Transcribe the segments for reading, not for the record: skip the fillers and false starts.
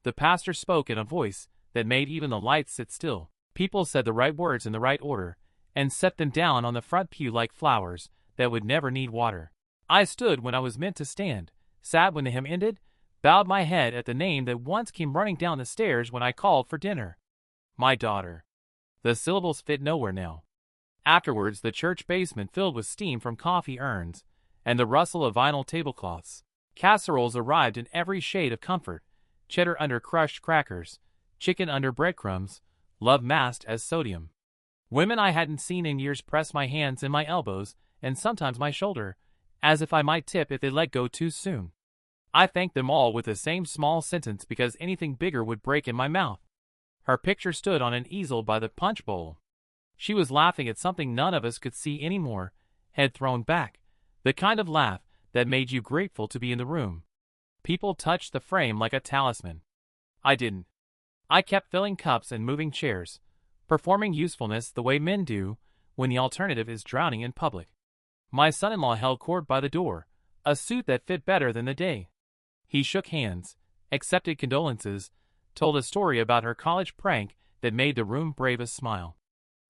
The pastor spoke in a voice that made even the lights sit still. People said the right words in the right order, and set them down on the front pew like flowers that would never need water. I stood when I was meant to stand, sat when the hymn ended, bowed my head at the name that once came running down the stairs when I called for dinner. My daughter. The syllables fit nowhere now. Afterwards, the church basement filled with steam from coffee urns, and the rustle of vinyl tablecloths. Casseroles arrived in every shade of comfort, cheddar under crushed crackers, chicken under breadcrumbs, love masked as sodium. Women I hadn't seen in years pressed my hands and my elbows, and sometimes my shoulder, as if I might tip if they let go too soon. I thanked them all with the same small sentence because anything bigger would break in my mouth. Her picture stood on an easel by the punch bowl. She was laughing at something none of us could see anymore, head thrown back, the kind of laugh that made you grateful to be in the room. People touched the frame like a talisman. I didn't. I kept filling cups and moving chairs, performing usefulness the way men do when the alternative is drowning in public. My son-in-law held court by the door, a suit that fit better than the day. He shook hands, accepted condolences, told a story about her college prank that made the room bravest smile.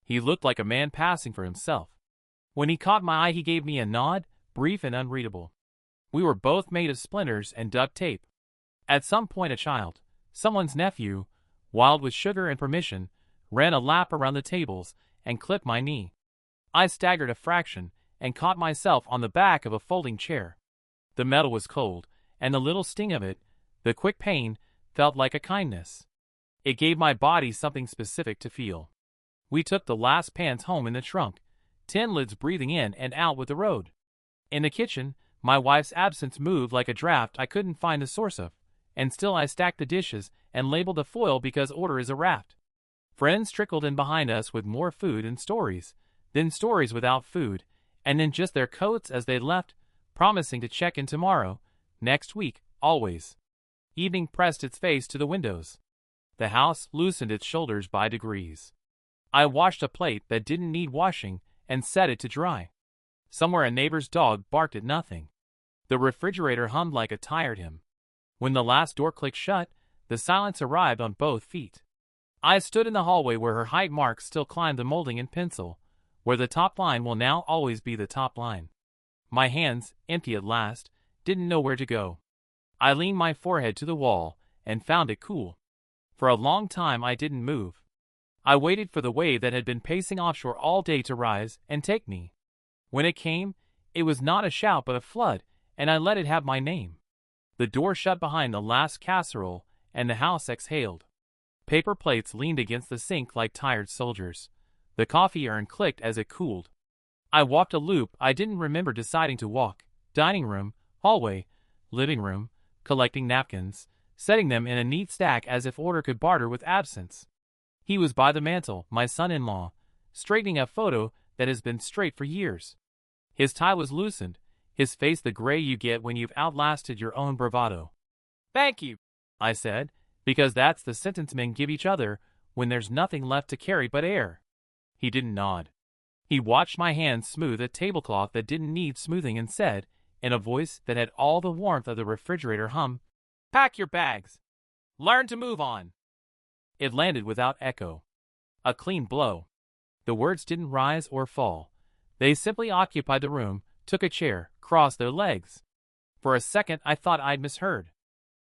He looked like a man passing for himself. When he caught my eye, he gave me a nod, brief and unreadable. We were both made of splinters and duct tape. At some point a child, someone's nephew, wild with sugar and permission, ran a lap around the tables and clipped my knee. I staggered a fraction and caught myself on the back of a folding chair. The metal was cold, and the little sting of it, the quick pain, felt like a kindness. It gave my body something specific to feel. We took the last pants home in the trunk, tin lids breathing in and out with the road. In the kitchen, my wife's absence moved like a draft I couldn't find the source of, and still I stacked the dishes and labeled the foil because order is a raft. Friends trickled in behind us with more food and stories, then stories without food, and then just their coats as they left, promising to check in tomorrow, next week, always. Evening pressed its face to the windows. The house loosened its shoulders by degrees. I washed a plate that didn't need washing and set it to dry. Somewhere a neighbor's dog barked at nothing. The refrigerator hummed like a tired hymn. When the last door clicked shut, the silence arrived on both feet. I stood in the hallway where her height marks still climbed the molding in pencil, where the top line will now always be the top line. My hands, empty at last, didn't know where to go. I leaned my forehead to the wall and found it cool. For a long time I didn't move. I waited for the wave that had been pacing offshore all day to rise and take me. When it came, it was not a shout but a flood, and I let it have my name. The door shut behind the last casserole, and the house exhaled. Paper plates leaned against the sink like tired soldiers. The coffee urn clicked as it cooled. I walked a loop I didn't remember deciding to walk, dining room, hallway, living room, collecting napkins, setting them in a neat stack as if order could barter with absence. He was by the mantel, my son-in-law, straightening a photo that has been straight for years. His tie was loosened, his face the gray you get when you've outlasted your own bravado. "Thank you," I said, because that's the sentence men give each other when there's nothing left to carry but air. He didn't nod. He watched my hands smooth a tablecloth that didn't need smoothing and said, in a voice that had all the warmth of the refrigerator hum, "Pack your bags. Learn to move on." It landed without echo. A clean blow. The words didn't rise or fall. They simply occupied the room, took a chair, crossed their legs. For a second I thought I'd misheard.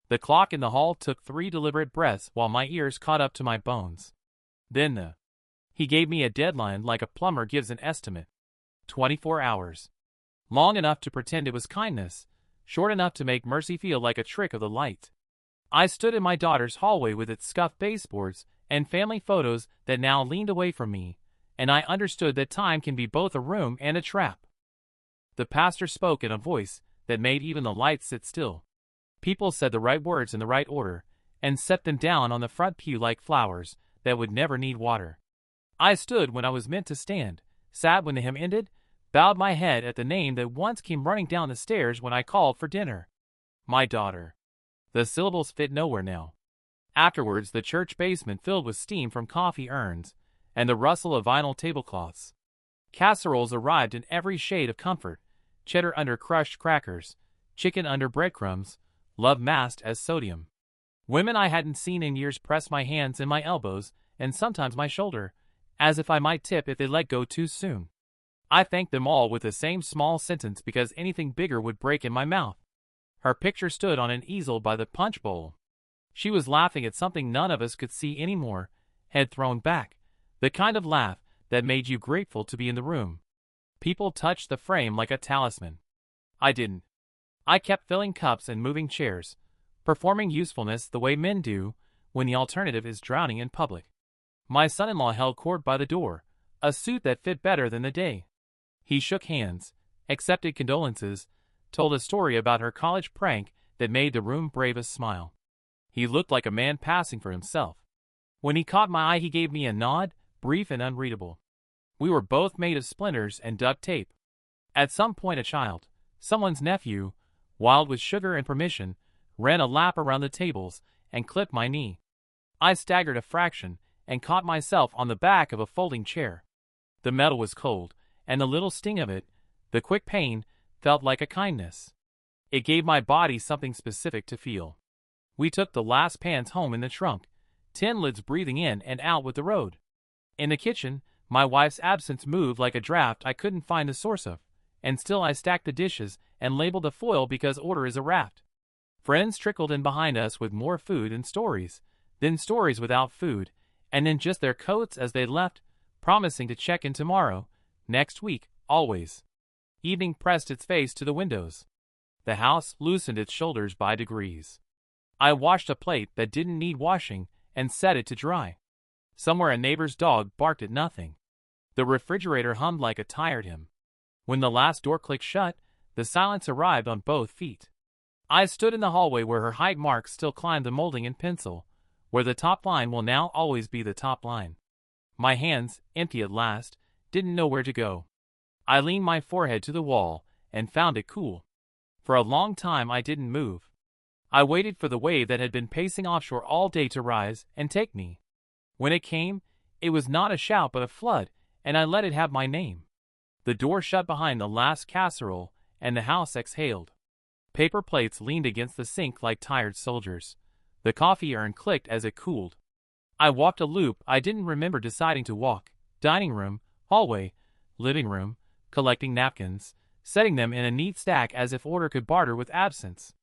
The clock in the hall took 3 deliberate breaths while my ears caught up to my bones. Then he gave me a deadline like a plumber gives an estimate. 24 hours. Long enough to pretend it was kindness, short enough to make mercy feel like a trick of the light. I stood in my daughter's hallway with its scuffed baseboards and family photos that now leaned away from me, and I understood that time can be both a room and a trap. The pastor spoke in a voice that made even the lights sit still. People said the right words in the right order, and set them down on the front pew like flowers that would never need water. I stood when I was meant to stand, sat when the hymn ended, bowed my head at the name that once came running down the stairs when I called for dinner. My daughter. The syllables fit nowhere now. Afterwards, the church basement filled with steam from coffee urns, and the rustle of vinyl tablecloths. Casseroles arrived in every shade of comfort, cheddar under crushed crackers, chicken under breadcrumbs, love masked as sodium. Women I hadn't seen in years pressed my hands and my elbows, and sometimes my shoulder, as if I might tip if they let go too soon. I thanked them all with the same small sentence because anything bigger would break in my mouth. Her picture stood on an easel by the punch bowl. She was laughing at something none of us could see anymore, head thrown back, the kind of laugh that made you grateful to be in the room. People touched the frame like a talisman. I didn't. I kept filling cups and moving chairs, performing usefulness the way men do when the alternative is drowning in public. My son-in-law held court by the door, a suit that fit better than the day. He shook hands, accepted condolences, told a story about her college prank that made the room bravest smile. He looked like a man passing for himself. When he caught my eye, he gave me a nod, brief and unreadable. We were both made of splinters and duct tape. At some point a child, someone's nephew, wild with sugar and permission, ran a lap around the tables and clipped my knee. I staggered a fraction and caught myself on the back of a folding chair. The metal was cold, and the little sting of it, the quick pain, felt like a kindness. It gave my body something specific to feel. We took the last pans home in the trunk, tin lids breathing in and out with the road. In the kitchen, my wife's absence moved like a draft I couldn't find the source of, and still I stacked the dishes and labeled the foil because order is a raft. Friends trickled in behind us with more food and stories, then stories without food, and then just their coats as they left, promising to check in tomorrow, next week, always. Evening pressed its face to the windows. The house loosened its shoulders by degrees. I washed a plate that didn't need washing and set it to dry. Somewhere a neighbor's dog barked at nothing. The refrigerator hummed like it tired him. When the last door clicked shut, the silence arrived on both feet. I stood in the hallway where her height marks still climbed the molding in pencil, where the top line will now always be the top line. My hands, empty at last, didn't know where to go. I leaned my forehead to the wall and found it cool. For a long time I didn't move. I waited for the wave that had been pacing offshore all day to rise and take me. When it came, it was not a shout but a flood, and I let it have my name. The door shut behind the last casserole, and the house exhaled. Paper plates leaned against the sink like tired soldiers. The coffee urn clicked as it cooled. I walked a loop I didn't remember deciding to walk, dining room, hallway, living room, collecting napkins, setting them in a neat stack as if order could barter with absence.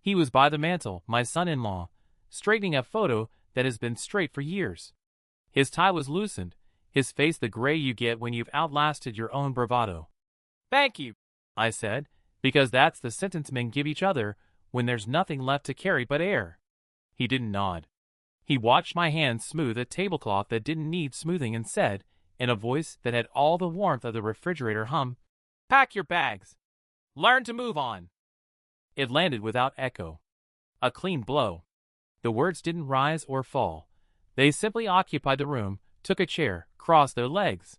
He was by the mantel, my son-in-law, straightening a photo that has been straight for years. His tie was loosened, his face the gray you get when you've outlasted your own bravado. "Thank you," I said, because that's the sentence men give each other when there's nothing left to carry but air. He didn't nod. He watched my hands smooth a tablecloth that didn't need smoothing and said, in a voice that had all the warmth of the refrigerator hum, "Pack your bags. Learn to move on." It landed without echo. A clean blow. The words didn't rise or fall. They simply occupied the room, took a chair, crossed their legs.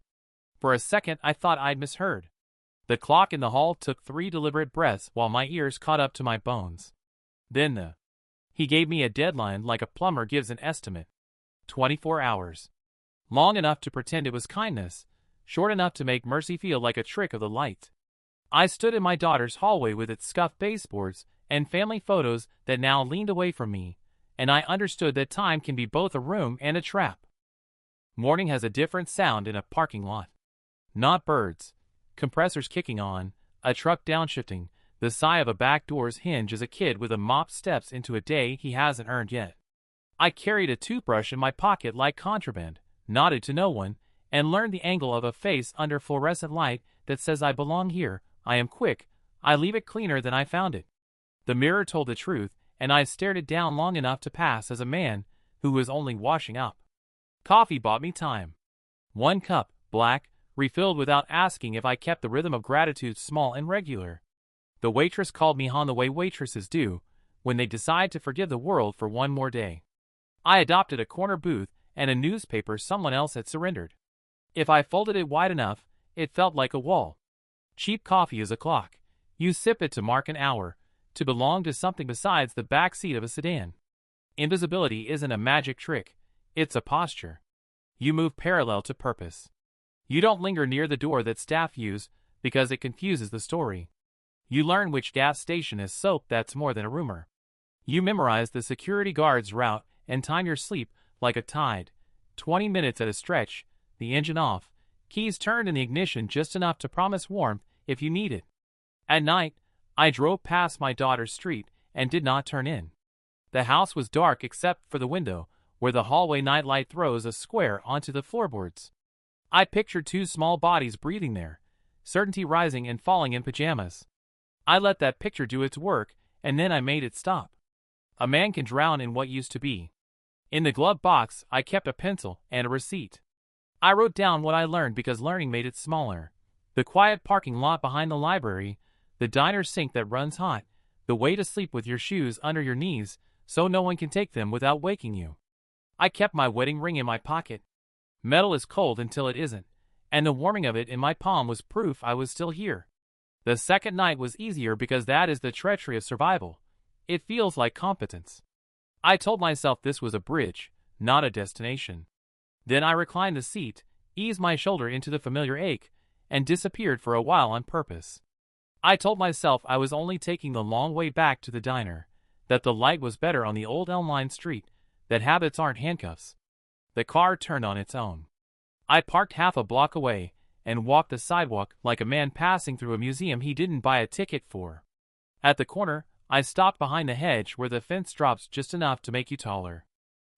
For a second I thought I'd misheard. The clock in the hall took 3 deliberate breaths while my ears caught up to my bones. Then he gave me a deadline like a plumber gives an estimate. 24 hours. Long enough to pretend it was kindness, short enough to make mercy feel like a trick of the light. I stood in my daughter's hallway with its scuffed baseboards and family photos that now leaned away from me, and I understood that time can be both a room and a trap. Morning has a different sound in a parking lot. Not birds, compressors kicking on, a truck downshifting, the sigh of a back door's hinge as a kid with a mop steps into a day he hasn't earned yet. I carried a toothbrush in my pocket like contraband, nodded to no one, and learned the angle of a face under fluorescent light that says I belong here, I am quick, I leave it cleaner than I found it. The mirror told the truth, and I stared it down long enough to pass as a man who was only washing up. Coffee bought me time. 1 cup, black, refilled without asking if I kept the rhythm of gratitude small and regular. The waitress called me hon the way waitresses do when they decide to forgive the world for one more day. I adopted a corner booth and a newspaper someone else had surrendered. If I folded it wide enough, it felt like a wall. Cheap coffee is a clock. You sip it to mark an hour, to belong to something besides the back seat of a sedan. Invisibility isn't a magic trick, it's a posture. You move parallel to purpose. You don't linger near the door that staff use because it confuses the story. You learn which gas station is soap that's more than a rumor. You memorize the security guard's route and time your sleep like a tide. 20 minutes at a stretch, the engine off, keys turned in the ignition just enough to promise warmth if you need it. At night, I drove past my daughter's street and did not turn in. The house was dark except for the window, where the hallway nightlight throws a square onto the floorboards. I pictured two small bodies breathing there, certainty rising and falling in pajamas. I let that picture do its work, and then I made it stop. A man can drown in what used to be. In the glove box, I kept a pencil and a receipt. I wrote down what I learned because learning made it smaller. The quiet parking lot behind the library, the diner sink that runs hot, the way to sleep with your shoes under your knees so no one can take them without waking you. I kept my wedding ring in my pocket. Metal is cold until it isn't, and the warming of it in my palm was proof I was still here. The second night was easier because that is the treachery of survival. It feels like competence. I told myself this was a bridge, not a destination. Then I reclined the seat, eased my shoulder into the familiar ache, and disappeared for a while on purpose. I told myself I was only taking the long way back to the diner, that the light was better on the old Elm Street, that habits aren't handcuffs. The car turned on its own. I parked half a block away and walked the sidewalk like a man passing through a museum he didn't buy a ticket for. At the corner, I stopped behind the hedge where the fence drops just enough to make you taller.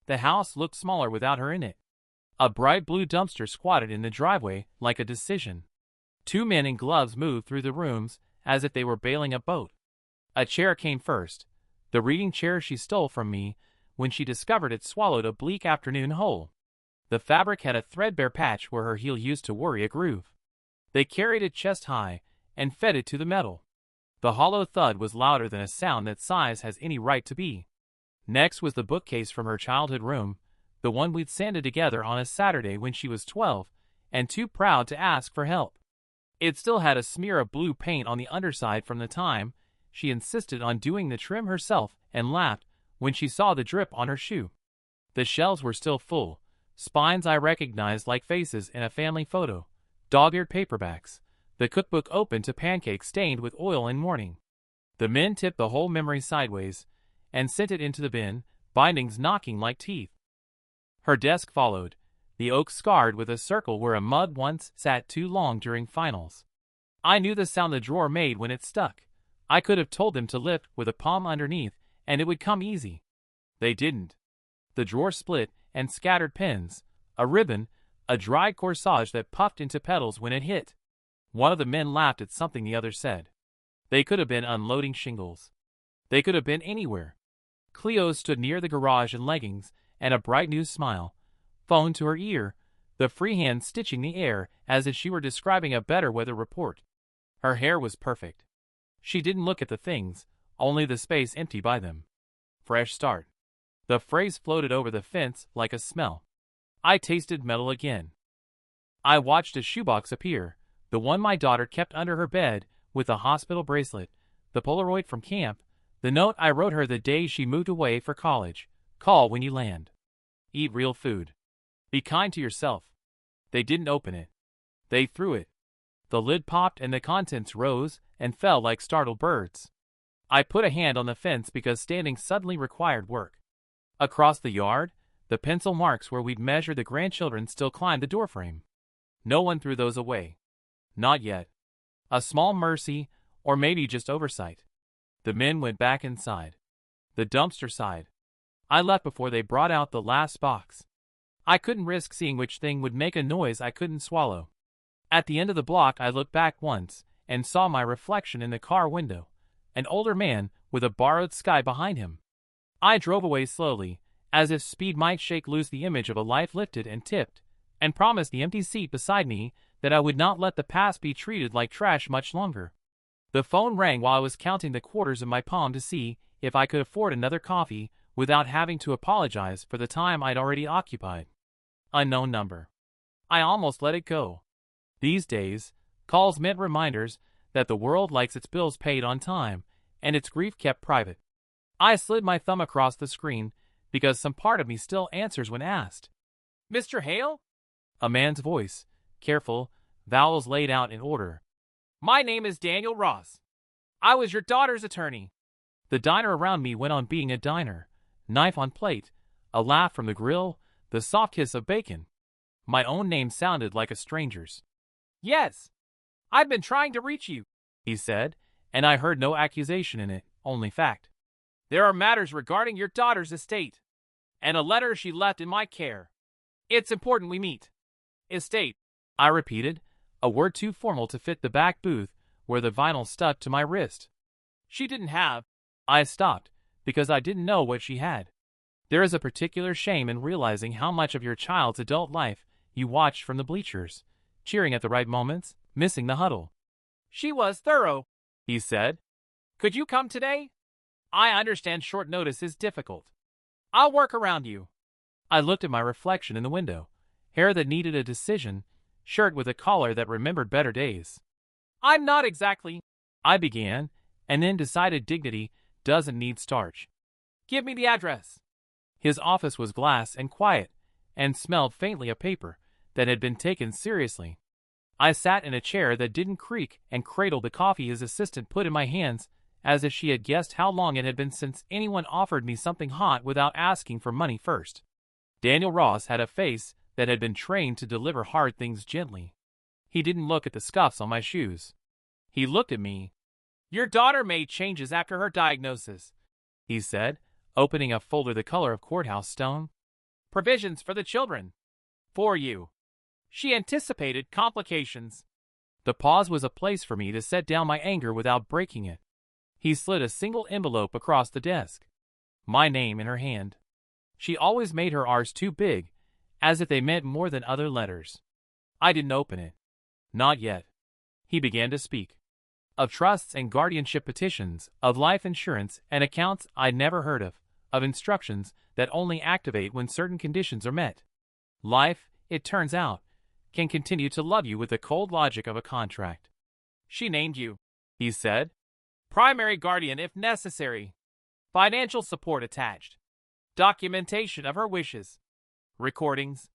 The house looked smaller without her in it. A bright blue dumpster squatted in the driveway like a decision. Two men in gloves moved through the rooms as if they were bailing a boat. A chair came first, the reading chair she stole from me when she discovered it swallowed a bleak afternoon whole. The fabric had a threadbare patch where her heel used to worry a groove. They carried it chest high and fed it to the metal. The hollow thud was louder than a sound that size has any right to be. Next was the bookcase from her childhood room, the one we'd sanded together on a Saturday when she was 12 and too proud to ask for help. It still had a smear of blue paint on the underside from the time she insisted on doing the trim herself and laughed when she saw the drip on her shoe. The shelves were still full, spines I recognized like faces in a family photo, dog-eared paperbacks, the cookbook open to pancakes stained with oil in morning. The men tipped the whole memory sideways and sent it into the bin, bindings knocking like teeth. Her desk followed, the oak scarred with a circle where a mug once sat too long during finals. I knew the sound the drawer made when it stuck. I could have told them to lift with a palm underneath and it would come easy. They didn't. The drawer split and scattered pens, a ribbon, a dry corsage that puffed into petals when it hit. One of the men laughed at something the other said. They could have been unloading shingles. They could have been anywhere. Cleo stood near the garage in leggings and a bright new smile, phone to her ear, the free hand stitching the air as if she were describing a better weather report. Her hair was perfect. She didn't look at the things, only the space empty by them. Fresh start. The phrase floated over the fence like a smell. I tasted metal again. I watched a shoebox appear, the one my daughter kept under her bed, with the hospital bracelet, the Polaroid from camp, the note I wrote her the day she moved away for college. Call when you land. Eat real food. Be kind to yourself. They didn't open it. They threw it. The lid popped and the contents rose and fell like startled birds. I put a hand on the fence because standing suddenly required work. Across the yard, the pencil marks where we'd measured the grandchildren still climbed the doorframe. No one threw those away. Not yet. A small mercy, or maybe just oversight. The men went back inside. The dumpster side. I left before they brought out the last box. I couldn't risk seeing which thing would make a noise I couldn't swallow. At the end of the block I looked back once and saw my reflection in the car window, an older man with a borrowed sky behind him. I drove away slowly, as if speed might shake loose the image of a life lifted and tipped, and promised the empty seat beside me that I would not let the past be treated like trash much longer. The phone rang while I was counting the quarters in my palm to see if I could afford another coffee without having to apologize for the time I'd already occupied. Unknown number. I almost let it go. These days, calls meant reminders that the world likes its bills paid on time and its grief kept private. I slid my thumb across the screen because some part of me still answers when asked. Mr. Hale? A man's voice, careful, vowels laid out in order. My name is Daniel Ross. I was your daughter's attorney. The diner around me went on being a diner. Knife on plate, a laugh from the grill, the soft hiss of bacon. My own name sounded like a stranger's. "Yes, I've been trying to reach you," he said, and I heard no accusation in it, only fact. "There are matters regarding your daughter's estate, and a letter she left in my care. It's important we meet." "Estate," I repeated, a word too formal to fit the back booth where the vinyl stuck to my wrist. "She didn't have—" I stopped, because I didn't know what she had. There is a particular shame in realizing how much of your child's adult life you watched from the bleachers, cheering at the right moments, missing the huddle. "She was thorough," he said. "Could you come today? I understand short notice is difficult. I'll work around you." I looked at my reflection in the window, hair that needed a decision, shirt with a collar that remembered better days. "I'm not exactly—" I began, and then decided dignity doesn't need starch. "Give me the address." His office was glass and quiet, and smelled faintly of paper that had been taken seriously. I sat in a chair that didn't creak and cradled the coffee his assistant put in my hands, as if she had guessed how long it had been since anyone offered me something hot without asking for money first. Daniel Ross had a face that had been trained to deliver hard things gently. He didn't look at the scuffs on my shoes. He looked at me. "Your daughter made changes after her diagnosis," he said, opening a folder the color of courthouse stone. "Provisions for the children. For you. She anticipated complications." The pause was a place for me to set down my anger without breaking it. He slid a single envelope across the desk. My name in her hand. She always made her R's too big, as if they meant more than other letters. I didn't open it. Not yet. He began to speak. Of trusts and guardianship petitions, of life insurance and accounts I'd never heard of instructions that only activate when certain conditions are met. Life, it turns out, can continue to love you with the cold logic of a contract. "She named you," he said. "Primary guardian if necessary. Financial support attached. Documentation of her wishes. Recordings."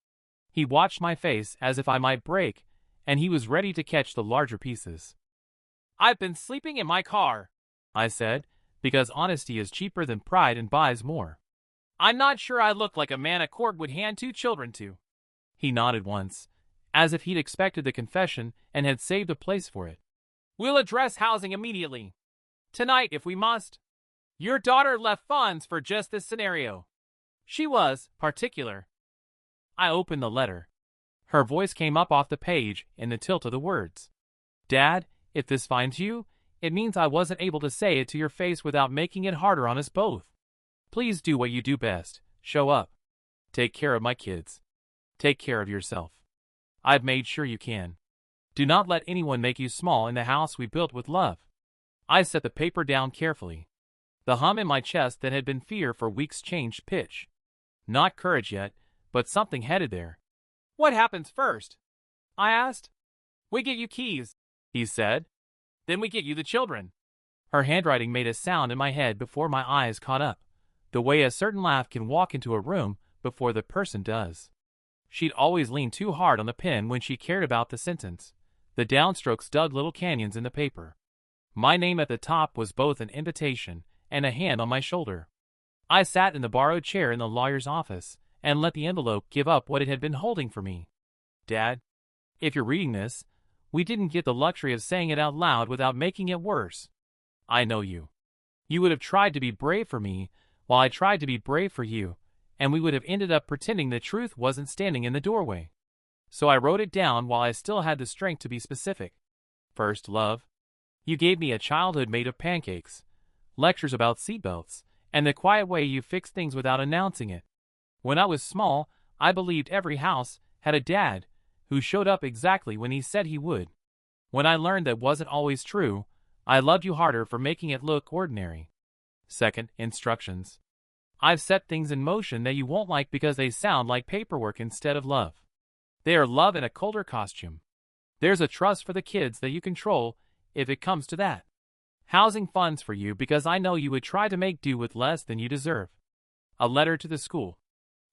He watched my face as if I might break, and he was ready to catch the larger pieces. "I've been sleeping in my car," I said, because honesty is cheaper than pride and buys more. "I'm not sure I look like a man a court would hand 2 children to." He nodded once, as if he'd expected the confession and had saved a place for it. "We'll address housing immediately. Tonight if we must. Your daughter left funds for just this scenario. She was particular." I opened the letter. Her voice came up off the page in the tilt of the words. "Dad, if this finds you, it means I wasn't able to say it to your face without making it harder on us both. Please do what you do best. Show up. Take care of my kids. Take care of yourself. I've made sure you can. Do not let anyone make you small in the house we built with love." I set the paper down carefully. The hum in my chest that had been fear for weeks changed pitch. Not courage yet, but something headed there. "What happens first?" I asked. "We get you keys," he said. "Then we get you the children." Her handwriting made a sound in my head before my eyes caught up, the way a certain laugh can walk into a room before the person does. She'd always leaned too hard on the pen when she cared about the sentence. The downstrokes dug little canyons in the paper. My name at the top was both an invitation and a hand on my shoulder. I sat in the borrowed chair in the lawyer's office and let the envelope give up what it had been holding for me. "Dad, if you're reading this, we didn't get the luxury of saying it out loud without making it worse. I know you. You would have tried to be brave for me while I tried to be brave for you, and we would have ended up pretending the truth wasn't standing in the doorway. So I wrote it down while I still had the strength to be specific. First, love. You gave me a childhood made of pancakes, lectures about seatbelts, and the quiet way you fixed things without announcing it. When I was small, I believed every house had a dad who showed up exactly when he said he would. When I learned that wasn't always true, I loved you harder for making it look ordinary. Second, instructions. I've set things in motion that you won't like because they sound like paperwork instead of love. They are love in a colder costume. There's a trust for the kids that you control if it comes to that. Housing funds for you because I know you would try to make do with less than you deserve. A letter to the school.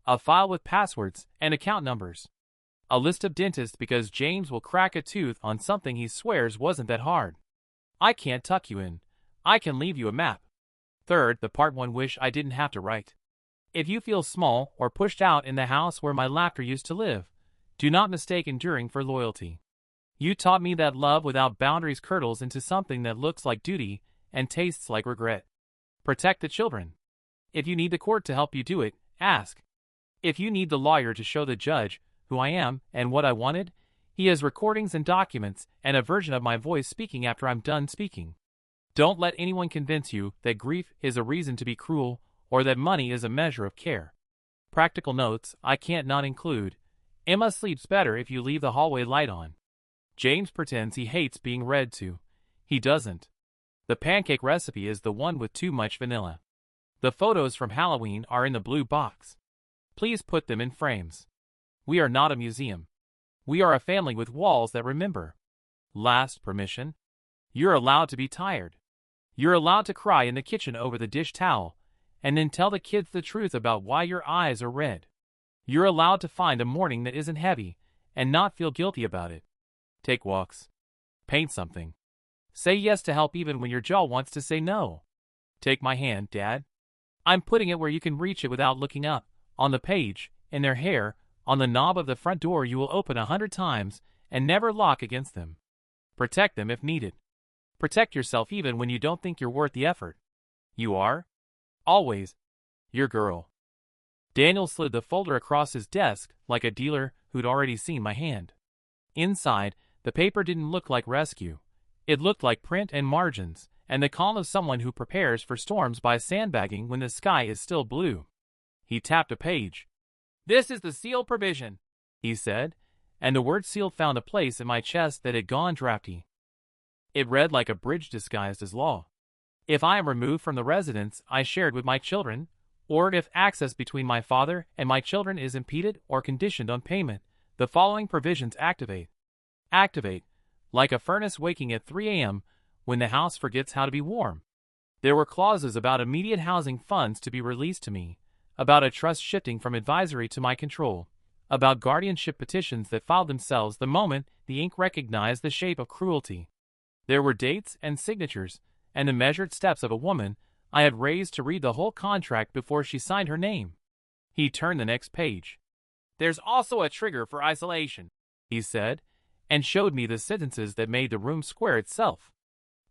A file with passwords and account numbers. A list of dentists because James will crack a tooth on something he swears wasn't that hard. I can't tuck you in. I can leave you a map. Third, the part one wish I didn't have to write. If you feel small or pushed out in the house where my laughter used to live, do not mistake enduring for loyalty. You taught me that love without boundaries curdles into something that looks like duty and tastes like regret. Protect the children. If you need the court to help you do it, ask. If you need the lawyer to show the judge who I am and what I wanted, he has recordings and documents and a version of my voice speaking after I'm done speaking. Don't let anyone convince you that grief is a reason to be cruel or that money is a measure of care. Practical notes I can't not include. Emma sleeps better if you leave the hallway light on. James pretends he hates being read to. He doesn't. The pancake recipe is the one with too much vanilla. The photos from Halloween are in the blue box. Please put them in frames. We are not a museum. We are a family with walls that remember. Last permission. You're allowed to be tired. You're allowed to cry in the kitchen over the dish towel, and then tell the kids the truth about why your eyes are red. You're allowed to find a morning that isn't heavy, and not feel guilty about it. Take walks. Paint something. Say yes to help even when your jaw wants to say no. Take my hand, Dad. I'm putting it where you can reach it without looking up, on the page, in their hair, on the knob of the front door you will open 100 times and never lock against them. Protect them if needed. Protect yourself even when you don't think you're worth the effort. You are? Always. Your girl. Daniel slid the folder across his desk like a dealer who'd already seen my hand. Inside, the paper didn't look like rescue. It looked like print and margins, and the calm of someone who prepares for storms by sandbagging when the sky is still blue. He tapped a page. This is the seal provision, he said, and the word seal found a place in my chest that had gone drafty. It read like a bridge disguised as law. If I am removed from the residence I shared with my children, or if access between my father and my children is impeded or conditioned on payment, the following provisions activate. Activate, like a furnace waking at 3 a.m. when the house forgets how to be warm. There were clauses about immediate housing funds to be released to me, about a trust shifting from advisory to my control, about guardianship petitions that filed themselves the moment the ink recognized the shape of cruelty. There were dates and signatures, and the measured steps of a woman I had raised to read the whole contract before she signed her name. He turned the next page. There's also a trigger for isolation, he said, and showed me the sentences that made the room square itself.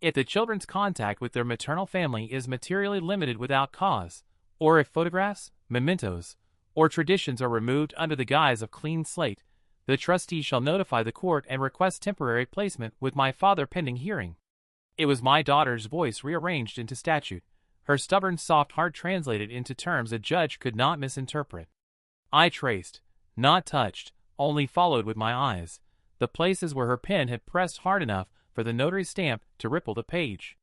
If the children's contact with their maternal family is materially limited without cause, or if photographs, mementos, or traditions are removed under the guise of clean slate, the trustee shall notify the court and request temporary placement with my father pending hearing. It was my daughter's voice rearranged into statute, her stubborn soft heart translated into terms a judge could not misinterpret. I traced, not touched, only followed with my eyes, the places where her pen had pressed hard enough for the notary's stamp to ripple the page.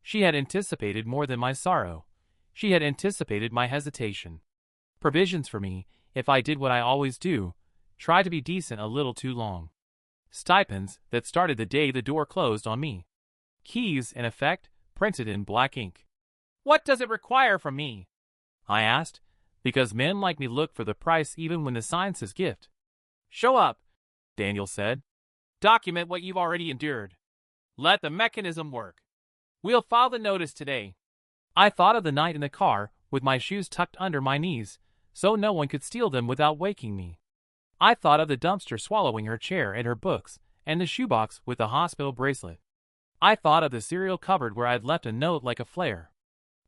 She had anticipated more than my sorrow. She had anticipated my hesitation. Provisions for me, if I did what I always do, try to be decent a little too long. Stipends that started the day the door closed on me. Keys, in effect, printed in black ink. What does it require from me? I asked, because men like me look for the price even when the sign says gift. Show up, Daniel said. Document what you've already endured. Let the mechanism work. We'll file the notice today. I thought of the night in the car with my shoes tucked under my knees so no one could steal them without waking me. I thought of the dumpster swallowing her chair and her books and the shoebox with the hospital bracelet. I thought of the cereal cupboard where I'd left a note like a flare.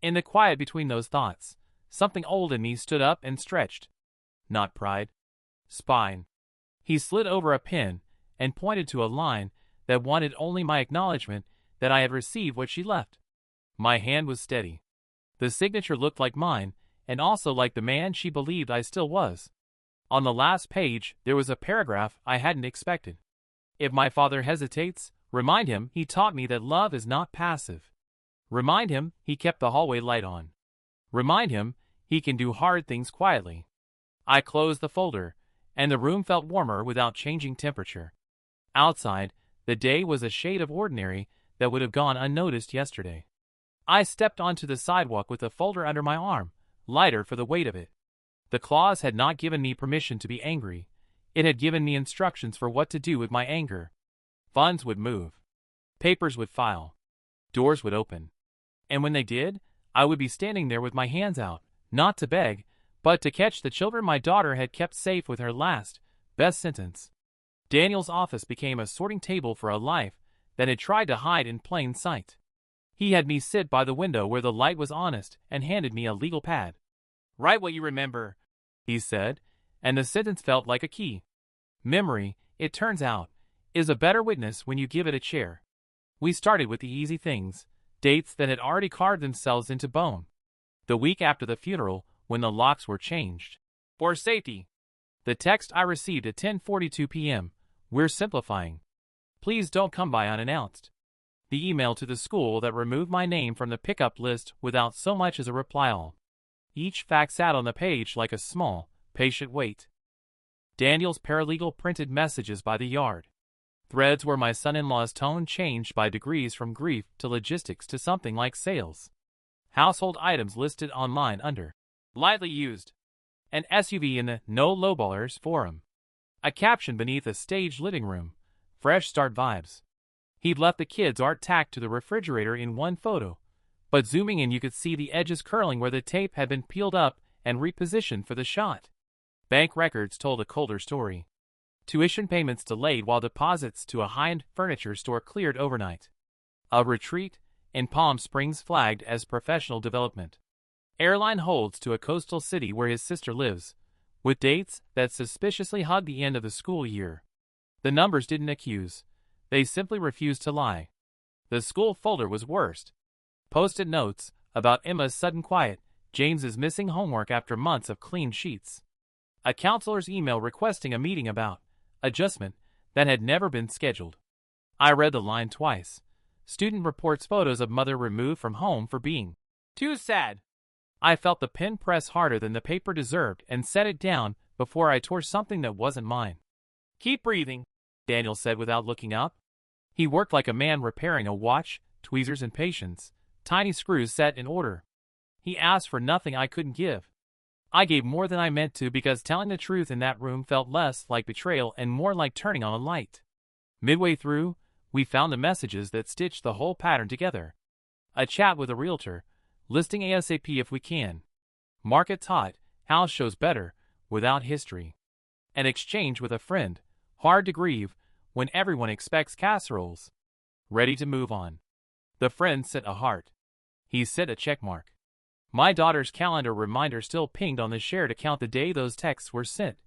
In the quiet between those thoughts, something old in me stood up and stretched. Not pride. Spine. He slid over a pen and pointed to a line that wanted only my acknowledgement that I had received what she left. My hand was steady. The signature looked like mine, and also like the man she believed I still was. On the last page, there was a paragraph I hadn't expected. If my father hesitates, remind him he taught me that love is not passive. Remind him he kept the hallway light on. Remind him he can do hard things quietly. I closed the folder, and the room felt warmer without changing temperature. Outside, the day was a shade of ordinary that would have gone unnoticed yesterday. I stepped onto the sidewalk with the folder under my arm, lighter for the weight of it. The clause had not given me permission to be angry. It had given me instructions for what to do with my anger. Funds would move. Papers would file. Doors would open. And when they did, I would be standing there with my hands out, not to beg, but to catch the children my daughter had kept safe with her last, best sentence. Daniel's office became a sorting table for a life that had tried to hide in plain sight. He had me sit by the window where the light was honest and handed me a legal pad. "Write what you remember," he said, and the sentence felt like a key. Memory, it turns out, is a better witness when you give it a chair. We started with the easy things, dates that had already carved themselves into bone. The week after the funeral, when the locks were changed. "For safety." The text I received at 10:42 p.m. "We're simplifying. Please don't come by unannounced." The email to the school that removed my name from the pickup list without so much as a reply all. Each fact sat on the page like a small, patient weight. Daniel's paralegal printed messages by the yard. Threads where my son-in-law's tone changed by degrees from grief to logistics to something like sales. Household items listed online under "lightly used." An SUV in the "No Lowballers" forum. A caption beneath a staged living room. "Fresh start vibes." He'd left the kids' art tacked to the refrigerator in one photo, but zooming in you could see the edges curling where the tape had been peeled up and repositioned for the shot. Bank records told a colder story. Tuition payments delayed while deposits to a high-end furniture store cleared overnight. A retreat in Palm Springs flagged as professional development. Airline holds to a coastal city where his sister lives, with dates that suspiciously hug the end of the school year. The numbers didn't accuse. They simply refused to lie. The school folder was worst. Post-it notes about Emma's sudden quiet, James's missing homework after months of clean sheets. A counselor's email requesting a meeting about adjustment that had never been scheduled. I read the line twice. Student reports photos of mother removed from home for being too sad. I felt the pen press harder than the paper deserved and set it down before I tore something that wasn't mine. "Keep breathing," Daniel said without looking up. He worked like a man repairing a watch, tweezers and patience, tiny screws set in order. He asked for nothing I couldn't give. I gave more than I meant to because telling the truth in that room felt less like betrayal and more like turning on a light. Midway through, we found the messages that stitched the whole pattern together. A chat with a realtor, listing ASAP if we can. Market's hot, house shows better, without history. An exchange with a friend, hard to grieve, when everyone expects casseroles. Ready to move on. The friend sent a heart. He sent a checkmark. My daughter's calendar reminder still pinged on the shared account the day those texts were sent.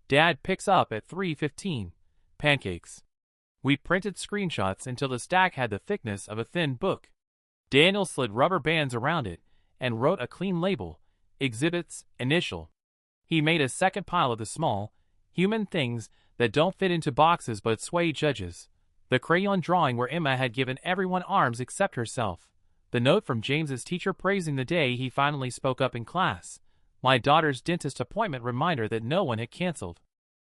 Dad picks up at 3:15. Pancakes. We printed screenshots until the stack had the thickness of a thin book. Daniel slid rubber bands around it and wrote a clean label, Exhibits, Initial. He made a second pile of the small, human things that don't fit into boxes but sway judges. The crayon drawing where Emma had given everyone arms except herself. The note from James's teacher praising the day he finally spoke up in class. My daughter's dentist appointment reminder that no one had canceled.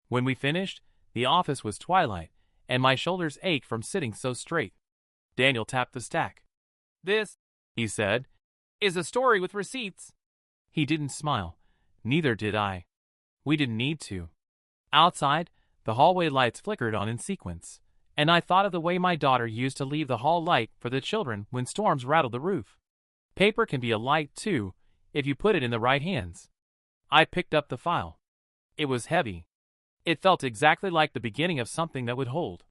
When we finished, the office was twilight, and my shoulders ached from sitting so straight. Daniel tapped the stack. "This," he said, "is a story with receipts." He didn't smile. Neither did I. We didn't need to. Outside, the hallway lights flickered on in sequence, and I thought of the way my daughter used to leave the hall light for the children when storms rattled the roof. Paper can be a light, too, if you put it in the right hands. I picked up the file. It was heavy. It felt exactly like the beginning of something that would hold.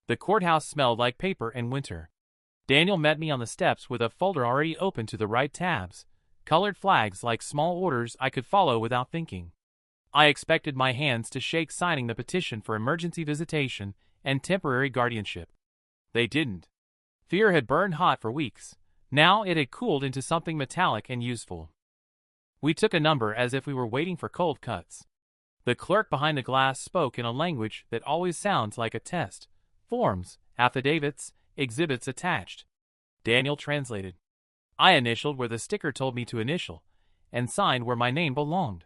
The courthouse smelled like paper and winter. Daniel met me on the steps with a folder already open to the right tabs, colored flags like small orders I could follow without thinking. I expected my hands to shake signing the petition for emergency visitation and temporary guardianship. They didn't. Fear had burned hot for weeks. Now it had cooled into something metallic and useful. We took a number as if we were waiting for cold cuts. The clerk behind the glass spoke in a language that always sounds like a test. Forms, affidavits, exhibits attached. Daniel translated. I initialed where the sticker told me to initial, and signed where my name belonged.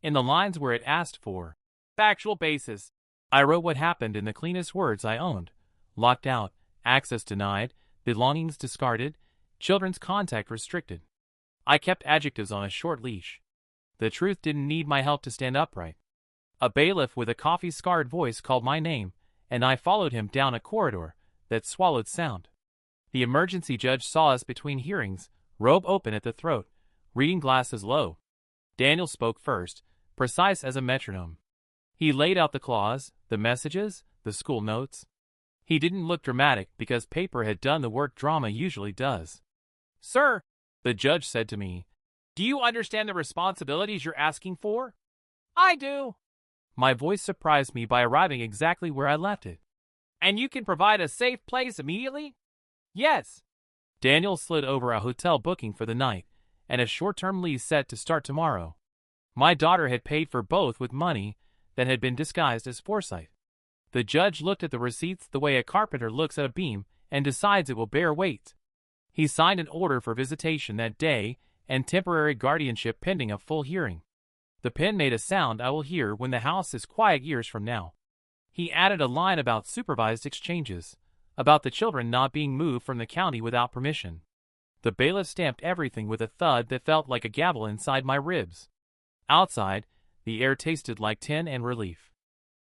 In the lines where it asked for factual basis, I wrote what happened in the cleanest words I owned. Locked out, access denied, belongings discarded, children's contact restricted. I kept adjectives on a short leash. The truth didn't need my help to stand upright. A bailiff with a coffee-scarred voice called my name, and I followed him down a corridor that swallowed sound. The emergency judge saw us between hearings, robe open at the throat, reading glasses low. Daniel spoke first, precise as a metronome. He laid out the clause, the messages, the school notes. He didn't look dramatic because paper had done the work drama usually does. "Sir," the judge said to me, "do you understand the responsibilities you're asking for?" "I do." My voice surprised me by arriving exactly where I left it. "And you can provide a safe place immediately?" "Yes." Daniel slid over a hotel booking for the night, and a short-term lease set to start tomorrow. My daughter had paid for both with money that had been disguised as foresight. The judge looked at the receipts the way a carpenter looks at a beam and decides it will bear weight. He signed an order for visitation that day and temporary guardianship pending a full hearing. The pen made a sound I will hear when the house is quiet years from now. He added a line about supervised exchanges, about the children not being moved from the county without permission. The bailiff stamped everything with a thud that felt like a gavel inside my ribs. Outside, the air tasted like tin and relief.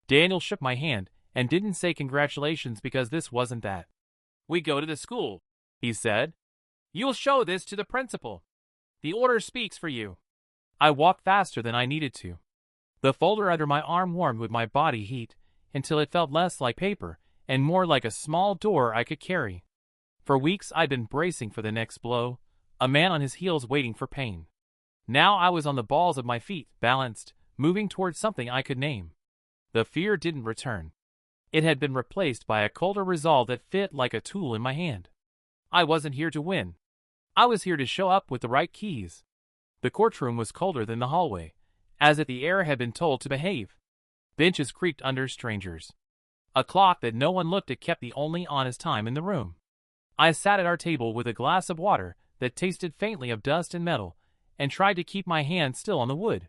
Daniel shook my hand and didn't say congratulations because this wasn't that. "We go to the school," he said. "You'll show this to the principal. The order speaks for you." I walked faster than I needed to. The folder under my arm warmed with my body heat until it felt less like paper and more like a small door I could carry. For weeks I'd been bracing for the next blow, a man on his heels waiting for pain. Now I was on the balls of my feet, balanced, moving towards something I could name. The fear didn't return. It had been replaced by a colder resolve that fit like a tool in my hand. I wasn't here to win. I was here to show up with the right keys. The courtroom was colder than the hallway, as if the air had been told to behave. Benches creaked under strangers. A clock that no one looked at kept the only honest time in the room. I sat at our table with a glass of water that tasted faintly of dust and metal, and tried to keep my hand still on the wood.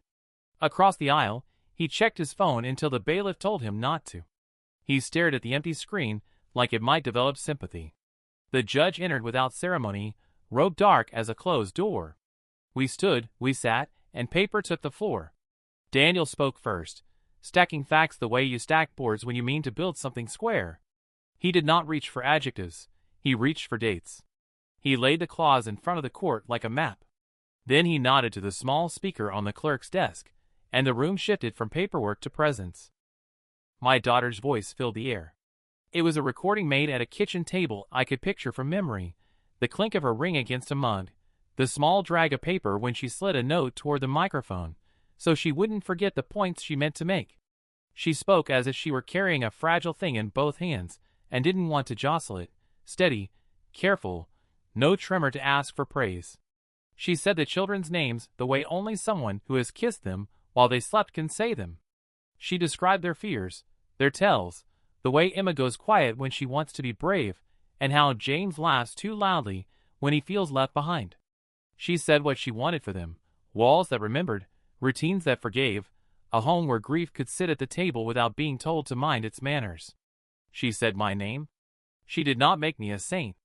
Across the aisle, he checked his phone until the bailiff told him not to. He stared at the empty screen like it might develop sympathy. The judge entered without ceremony, robed dark as a closed door. We stood, we sat, and paper took the floor. Daniel spoke first, stacking facts the way you stack boards when you mean to build something square. He did not reach for adjectives, he reached for dates. He laid the clause in front of the court like a map. Then he nodded to the small speaker on the clerk's desk, and the room shifted from paperwork to presence. My daughter's voice filled the air. It was a recording made at a kitchen table I could picture from memory, the clink of her ring against a mug, the small drag of paper when she slid a note toward the microphone, so she wouldn't forget the points she meant to make. She spoke as if she were carrying a fragile thing in both hands, and didn't want to jostle it, steady, careful, no tremor to ask for praise. She said the children's names the way only someone who has kissed them while they slept can say them. She described their fears, their tells, the way Emma goes quiet when she wants to be brave, and how James laughs too loudly when he feels left behind. She said what she wanted for them, walls that remembered, routines that forgave, a home where grief could sit at the table without being told to mind its manners. She said my name. She did not make me a saint.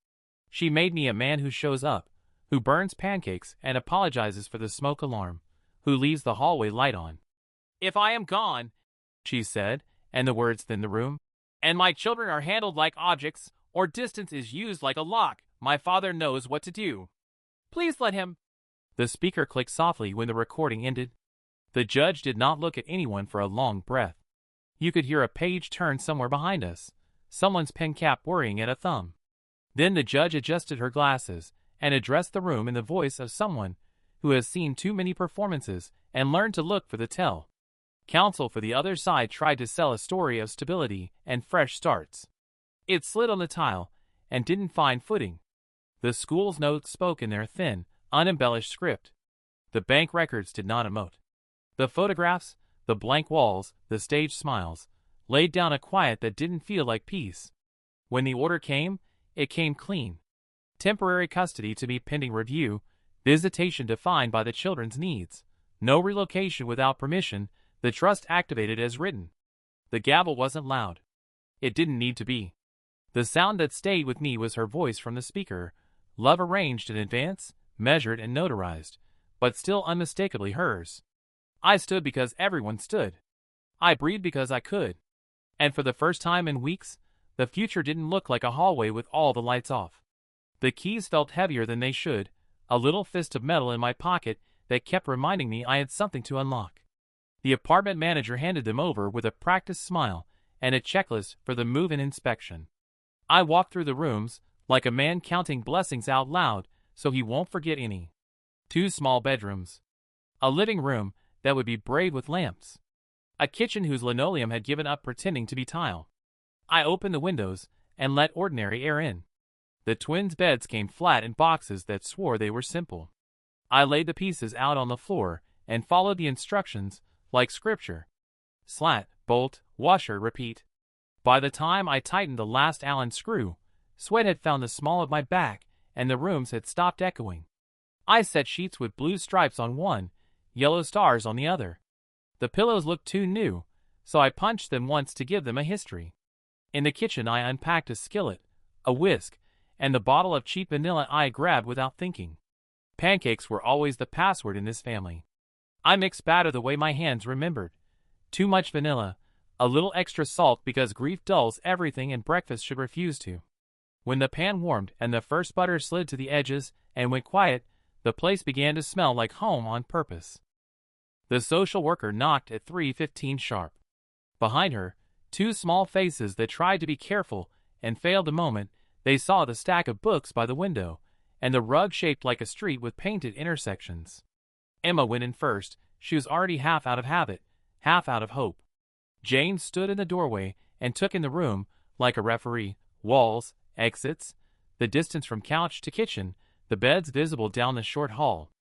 She made me a man who shows up, who burns pancakes and apologizes for the smoke alarm, who leaves the hallway light on. "If I am gone," she said, and the words thinned the room, "and my children are handled like objects, or distance is used like a lock, my father knows what to do. Please let him." The speaker clicked softly when the recording ended. The judge did not look at anyone for a long breath. You could hear a page turn somewhere behind us, someone's pen cap worrying at a thumb. Then the judge adjusted her glasses and addressed the room in the voice of someone who has seen too many performances and learned to look for the tell. Counsel for the other side tried to sell a story of stability and fresh starts. It slid on the tile and didn't find footing. The school's notes spoke in their thin, unembellished script. The bank records did not emote. The photographs, the blank walls, the stage smiles, laid down a quiet that didn't feel like peace. When the order came, it came clean. Temporary custody to be pending review, visitation defined by the children's needs, no relocation without permission, the trust activated as written. The gavel wasn't loud. It didn't need to be. The sound that stayed with me was her voice from the speaker, love arranged in advance, measured and notarized, but still unmistakably hers. I stood because everyone stood. I breathed because I could. And for the first time in weeks, the future didn't look like a hallway with all the lights off. The keys felt heavier than they should, a little fist of metal in my pocket that kept reminding me I had something to unlock. The apartment manager handed them over with a practiced smile and a checklist for the move-in inspection. I walked through the rooms, like a man counting blessings out loud so he won't forget any. 2 small bedrooms. A living room that would be brayed with lamps. A kitchen whose linoleum had given up pretending to be tile. I opened the windows and let ordinary air in. The twins' beds came flat in boxes that swore they were simple. I laid the pieces out on the floor and followed the instructions like scripture. Slat, bolt, washer, repeat. By the time I tightened the last Allen screw, sweat had found the small of my back and the rooms had stopped echoing. I set sheets with blue stripes on one, yellow stars on the other. The pillows looked too new, so I punched them once to give them a history. In the kitchen I unpacked a skillet, a whisk, and the bottle of cheap vanilla I grabbed without thinking. Pancakes were always the password in this family. I mixed batter the way my hands remembered. Too much vanilla, a little extra salt because grief dulls everything and breakfast should refuse to. When the pan warmed and the first butter slid to the edges and went quiet, the place began to smell like home on purpose. The social worker knocked at 3:15 sharp. Behind her, 2 small faces that tried to be careful and failed a moment. They saw the stack of books by the window and the rug shaped like a street with painted intersections. Emma went in first. She was already half out of habit, half out of hope. Jane stood in the doorway and took in the room like a referee. Walls, exits, the distance from couch to kitchen, the beds visible down the short hall.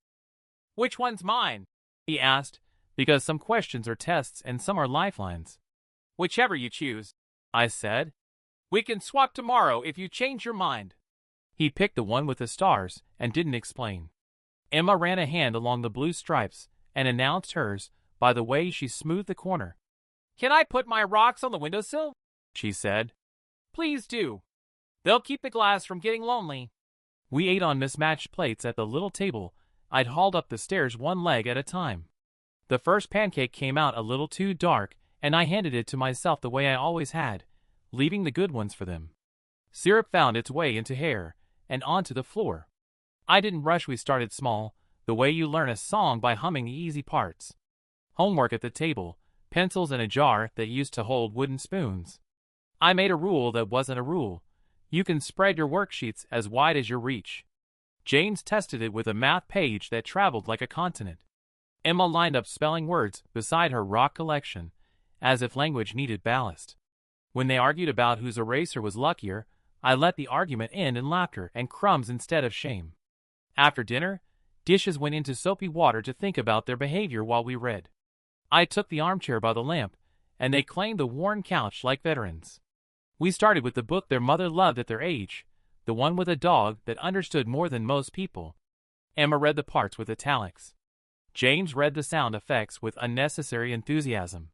"Which one's mine?" he asked, because some questions are tests and some are lifelines. "Whichever you choose," I said. "We can swap tomorrow if you change your mind." He picked the one with the stars and didn't explain. Emma ran a hand along the blue stripes and announced hers by the way she smoothed the corner. "Can I put my rocks on the windowsill?" she said. "Please do. They'll keep the glass from getting lonely." We ate on mismatched plates at the little table I'd hauled up the stairs one leg at a time. The first pancake came out a little too dark, and I handed it to myself the way I always had, leaving the good ones for them. Syrup found its way into hair and onto the floor. I didn't rush. We started small, the way you learn a song by humming the easy parts. Homework at the table, pencils and a jar that used to hold wooden spoons. I made a rule that wasn't a rule. You can spread your worksheets as wide as your reach. James tested it with a math page that traveled like a continent. Emma lined up spelling words beside her rock collection, as if language needed ballast. When they argued about whose eraser was luckier, I let the argument end in laughter and crumbs instead of shame. After dinner, dishes went into soapy water to think about their behavior while we read. I took the armchair by the lamp, and they claimed the worn couch like veterans. We started with the book their mother loved at their age, the one with a dog that understood more than most people. Emma read the parts with italics. James read the sound effects with unnecessary enthusiasm.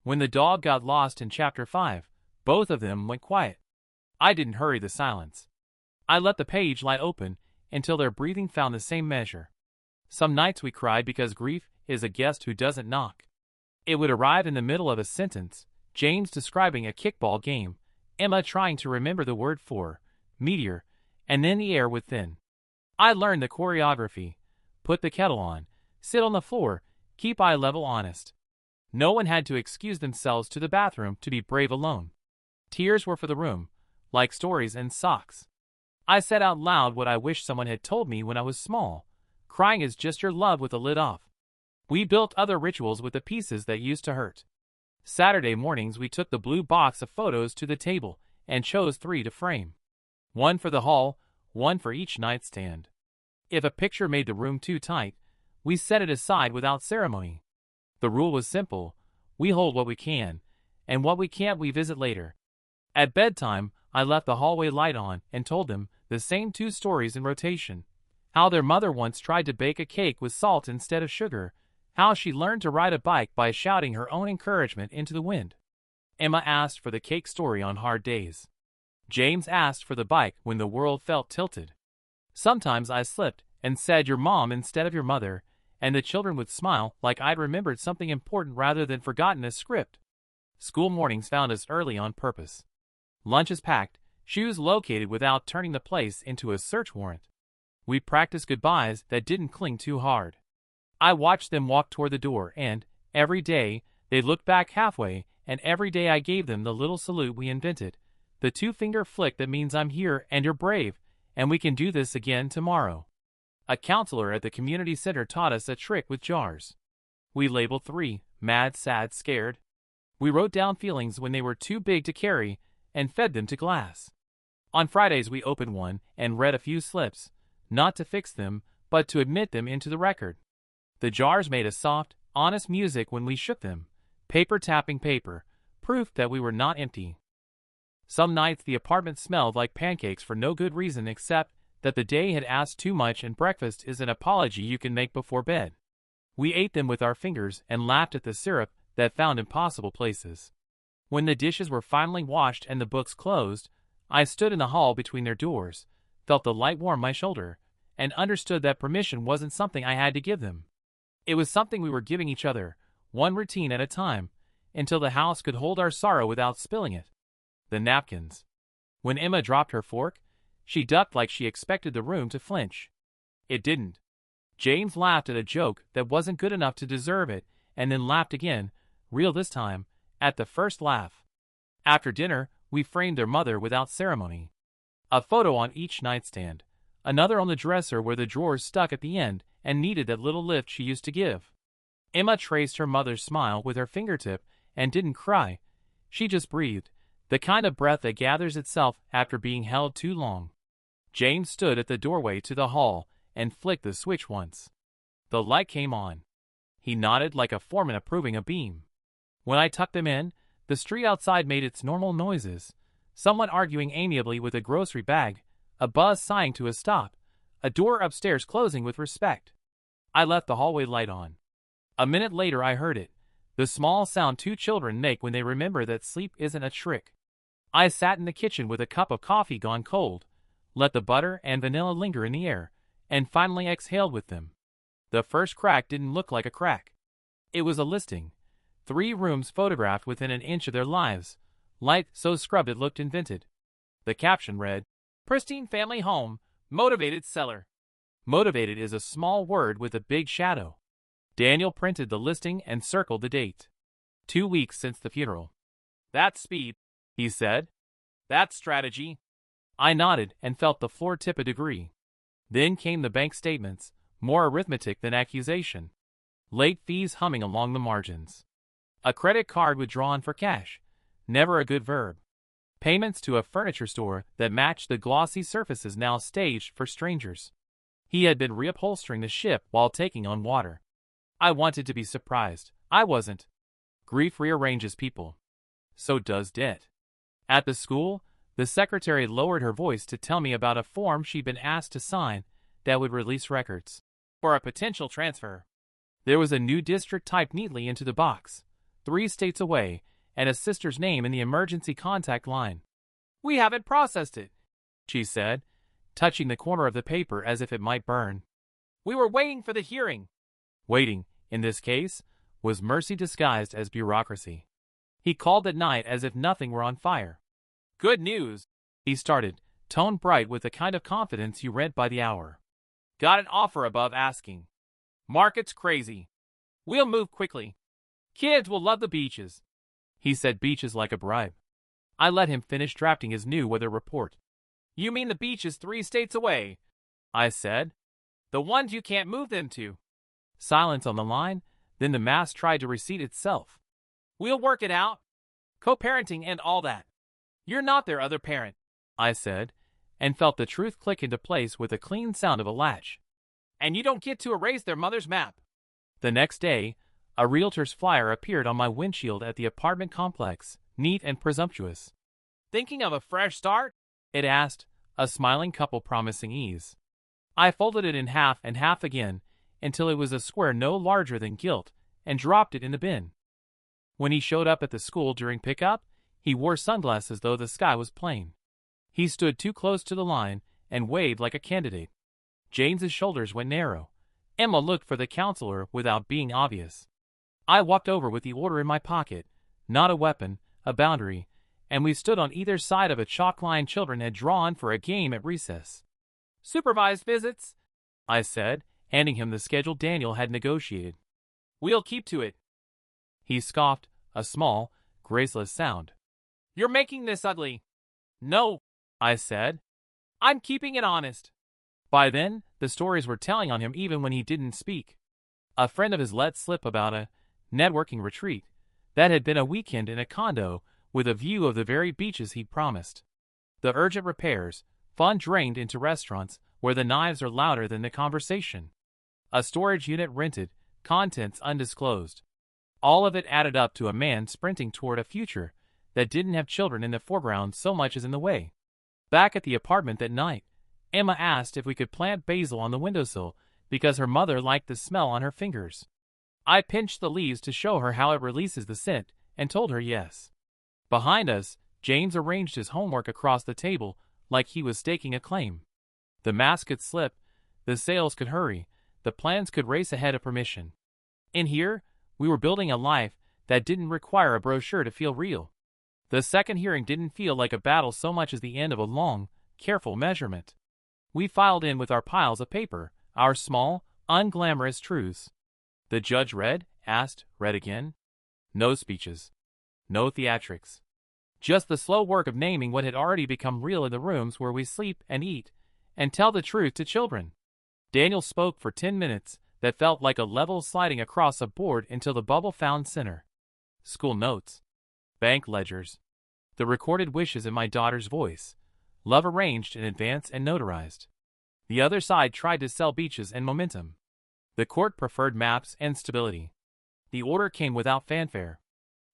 When the dog got lost in chapter 5, both of them went quiet. I didn't hurry the silence. I let the page lie open until their breathing found the same measure. Some nights we cried because grief is a guest who doesn't knock. It would arrive in the middle of a sentence, James describing a kickball game, Emma trying to remember the word for meteor, and then the air would thin. I learned the choreography: put the kettle on, sit on the floor, keep eye level honest. No one had to excuse themselves to the bathroom to be brave alone. Tears were for the room, like stories and socks. I said out loud what I wish someone had told me when I was small. Crying is just your love with the lid off. We built other rituals with the pieces that used to hurt. Saturday mornings we took the blue box of photos to the table and chose 3 to frame. 1 for the hall, 1 for each nightstand. If a picture made the room too tight, we set it aside without ceremony. The rule was simple: we hold what we can, and what we can't we visit later. At bedtime, I left the hallway light on and told them the same 2 stories in rotation. How their mother once tried to bake a cake with salt instead of sugar. How she learned to ride a bike by shouting her own encouragement into the wind. Emma asked for the cake story on hard days. James asked for the bike when the world felt tilted. Sometimes I slipped and said your mom instead of your mother, and the children would smile like I'd remembered something important rather than forgotten a script. School mornings found us early on purpose. Lunches packed, shoes located without turning the place into a search warrant. We practiced goodbyes that didn't cling too hard. I watched them walk toward the door, and, every day, they looked back halfway, and every day I gave them the little salute we invented, the two-finger flick that means I'm here and you're brave, and we can do this again tomorrow. A counselor at the community center taught us a trick with jars. We labeled 3, mad, sad, scared. We wrote down feelings when they were too big to carry and fed them to glass. On Fridays we opened one and read a few slips, not to fix them, but to admit them into the record. The jars made a soft, honest music when we shook them, paper tapping paper, proof that we were not empty. Some nights the apartment smelled like pancakes for no good reason except that the day had asked too much, and breakfast is an apology you can make before bed. We ate them with our fingers and laughed at the syrup that found impossible places. When the dishes were finally washed and the books closed, I stood in the hall between their doors, felt the light warm my shoulder, and understood that permission wasn't something I had to give them. It was something we were giving each other, one routine at a time, until the house could hold our sorrow without spilling it. The napkins. When Emma dropped her fork, she ducked like she expected the room to flinch. It didn't. James laughed at a joke that wasn't good enough to deserve it, and then laughed again, real this time, at the first laugh. After dinner, we framed their mother without ceremony. A photo on each nightstand, another on the dresser where the drawers stuck at the end and needed that little lift she used to give. Emma traced her mother's smile with her fingertip and didn't cry. She just breathed, the kind of breath that gathers itself after being held too long. James stood at the doorway to the hall and flicked the switch once. The light came on. He nodded like a foreman approving a beam. When I tucked them in, the street outside made its normal noises, someone arguing amiably with a grocery bag, a buzz sighing to a stop, a door upstairs closing with respect. I left the hallway light on. A minute later I heard it, the small sound 2 children make when they remember that sleep isn't a trick. I sat in the kitchen with a cup of coffee gone cold, let the butter and vanilla linger in the air, and finally exhaled with them. The first crack didn't look like a crack. It was a listing. 3 rooms photographed within an inch of their lives, light so scrubbed it looked invented. The caption read, "Pristine family home, motivated seller." Motivated is a small word with a big shadow. Daniel printed the listing and circled the date. 2 weeks since the funeral. "That's speed," he said. "That's strategy." I nodded and felt the floor tip a degree. Then came the bank statements, more arithmetic than accusation. Late fees humming along the margins. A credit card withdrawn for cash, never a good verb. Payments to a furniture store that matched the glossy surfaces now staged for strangers. He had been reupholstering the ship while taking on water. I wanted to be surprised. I wasn't. Grief rearranges people. So does debt. At the school, the secretary lowered her voice to tell me about a form she'd been asked to sign that would release records for a potential transfer. There was a new district typed neatly into the box, 3 states away, and a sister's name in the emergency contact line. "We haven't processed it," she said, touching the corner of the paper as if it might burn. "We were waiting for the hearing." Waiting, in this case, was mercy disguised as bureaucracy. He called at night as if nothing were on fire. "Good news," he started, tone bright with the kind of confidence you rent by the hour. "Got an offer above asking. Market's crazy. We'll move quickly. Kids will love the beaches." He said beaches like a bribe. I let him finish drafting his new weather report. "You mean the beach is 3 states away," I said. "The ones you can't move them to." Silence on the line, then the mass tried to reseat itself. "We'll work it out. Co-parenting and all that." "You're not their other parent," I said, and felt the truth click into place with a clean sound of a latch. "And you don't get to erase their mother's map." The next day, a realtor's flyer appeared on my windshield at the apartment complex, neat and presumptuous. "Thinking of a fresh start?" it asked, a smiling couple promising ease. I folded it in half and half again, until it was a square no larger than guilt, and dropped it in the bin. When he showed up at the school during pickup, he wore sunglasses though the sky was plain. He stood too close to the line and waved like a candidate. James's shoulders went narrow. Emma looked for the counselor without being obvious. I walked over with the order in my pocket, not a weapon, a boundary, and we stood on either side of a chalk line children had drawn for a game at recess. Supervised visits, I said, handing him the schedule Daniel had negotiated. We'll keep to it. He scoffed, a small, graceless sound. You're making this ugly. No, I said. I'm keeping it honest. By then, the stories were telling on him even when he didn't speak. A friend of his let slip about a networking retreat that had been a weekend in a condo with a view of the very beaches he'd promised. The urgent repairs, fun drained into restaurants where the knives are louder than the conversation. A storage unit rented, contents undisclosed. All of it added up to a man sprinting toward a future that didn't have children in the foreground so much as in the way. Back at the apartment that night, Emma asked if we could plant basil on the windowsill because her mother liked the smell on her fingers. I pinched the leaves to show her how it releases the scent and told her yes. Behind us, James arranged his homework across the table like he was staking a claim. The mask could slip, the sales could hurry, the plans could race ahead of permission. In here, we were building a life that didn't require a brochure to feel real. The second hearing didn't feel like a battle so much as the end of a long, careful measurement. We filed in with our piles of paper, our small, unglamorous truths. The judge read, asked, read again. No speeches. No theatrics. Just the slow work of naming what had already become real in the rooms where we sleep and eat, and tell the truth to children. Daniel spoke for 10 minutes that felt like a level sliding across a board until the bubble found center. School notes. Bank ledgers. The recorded wishes in my daughter's voice. Love arranged in advance and notarized. The other side tried to sell beaches and momentum. The court preferred maps and stability. The order came without fanfare.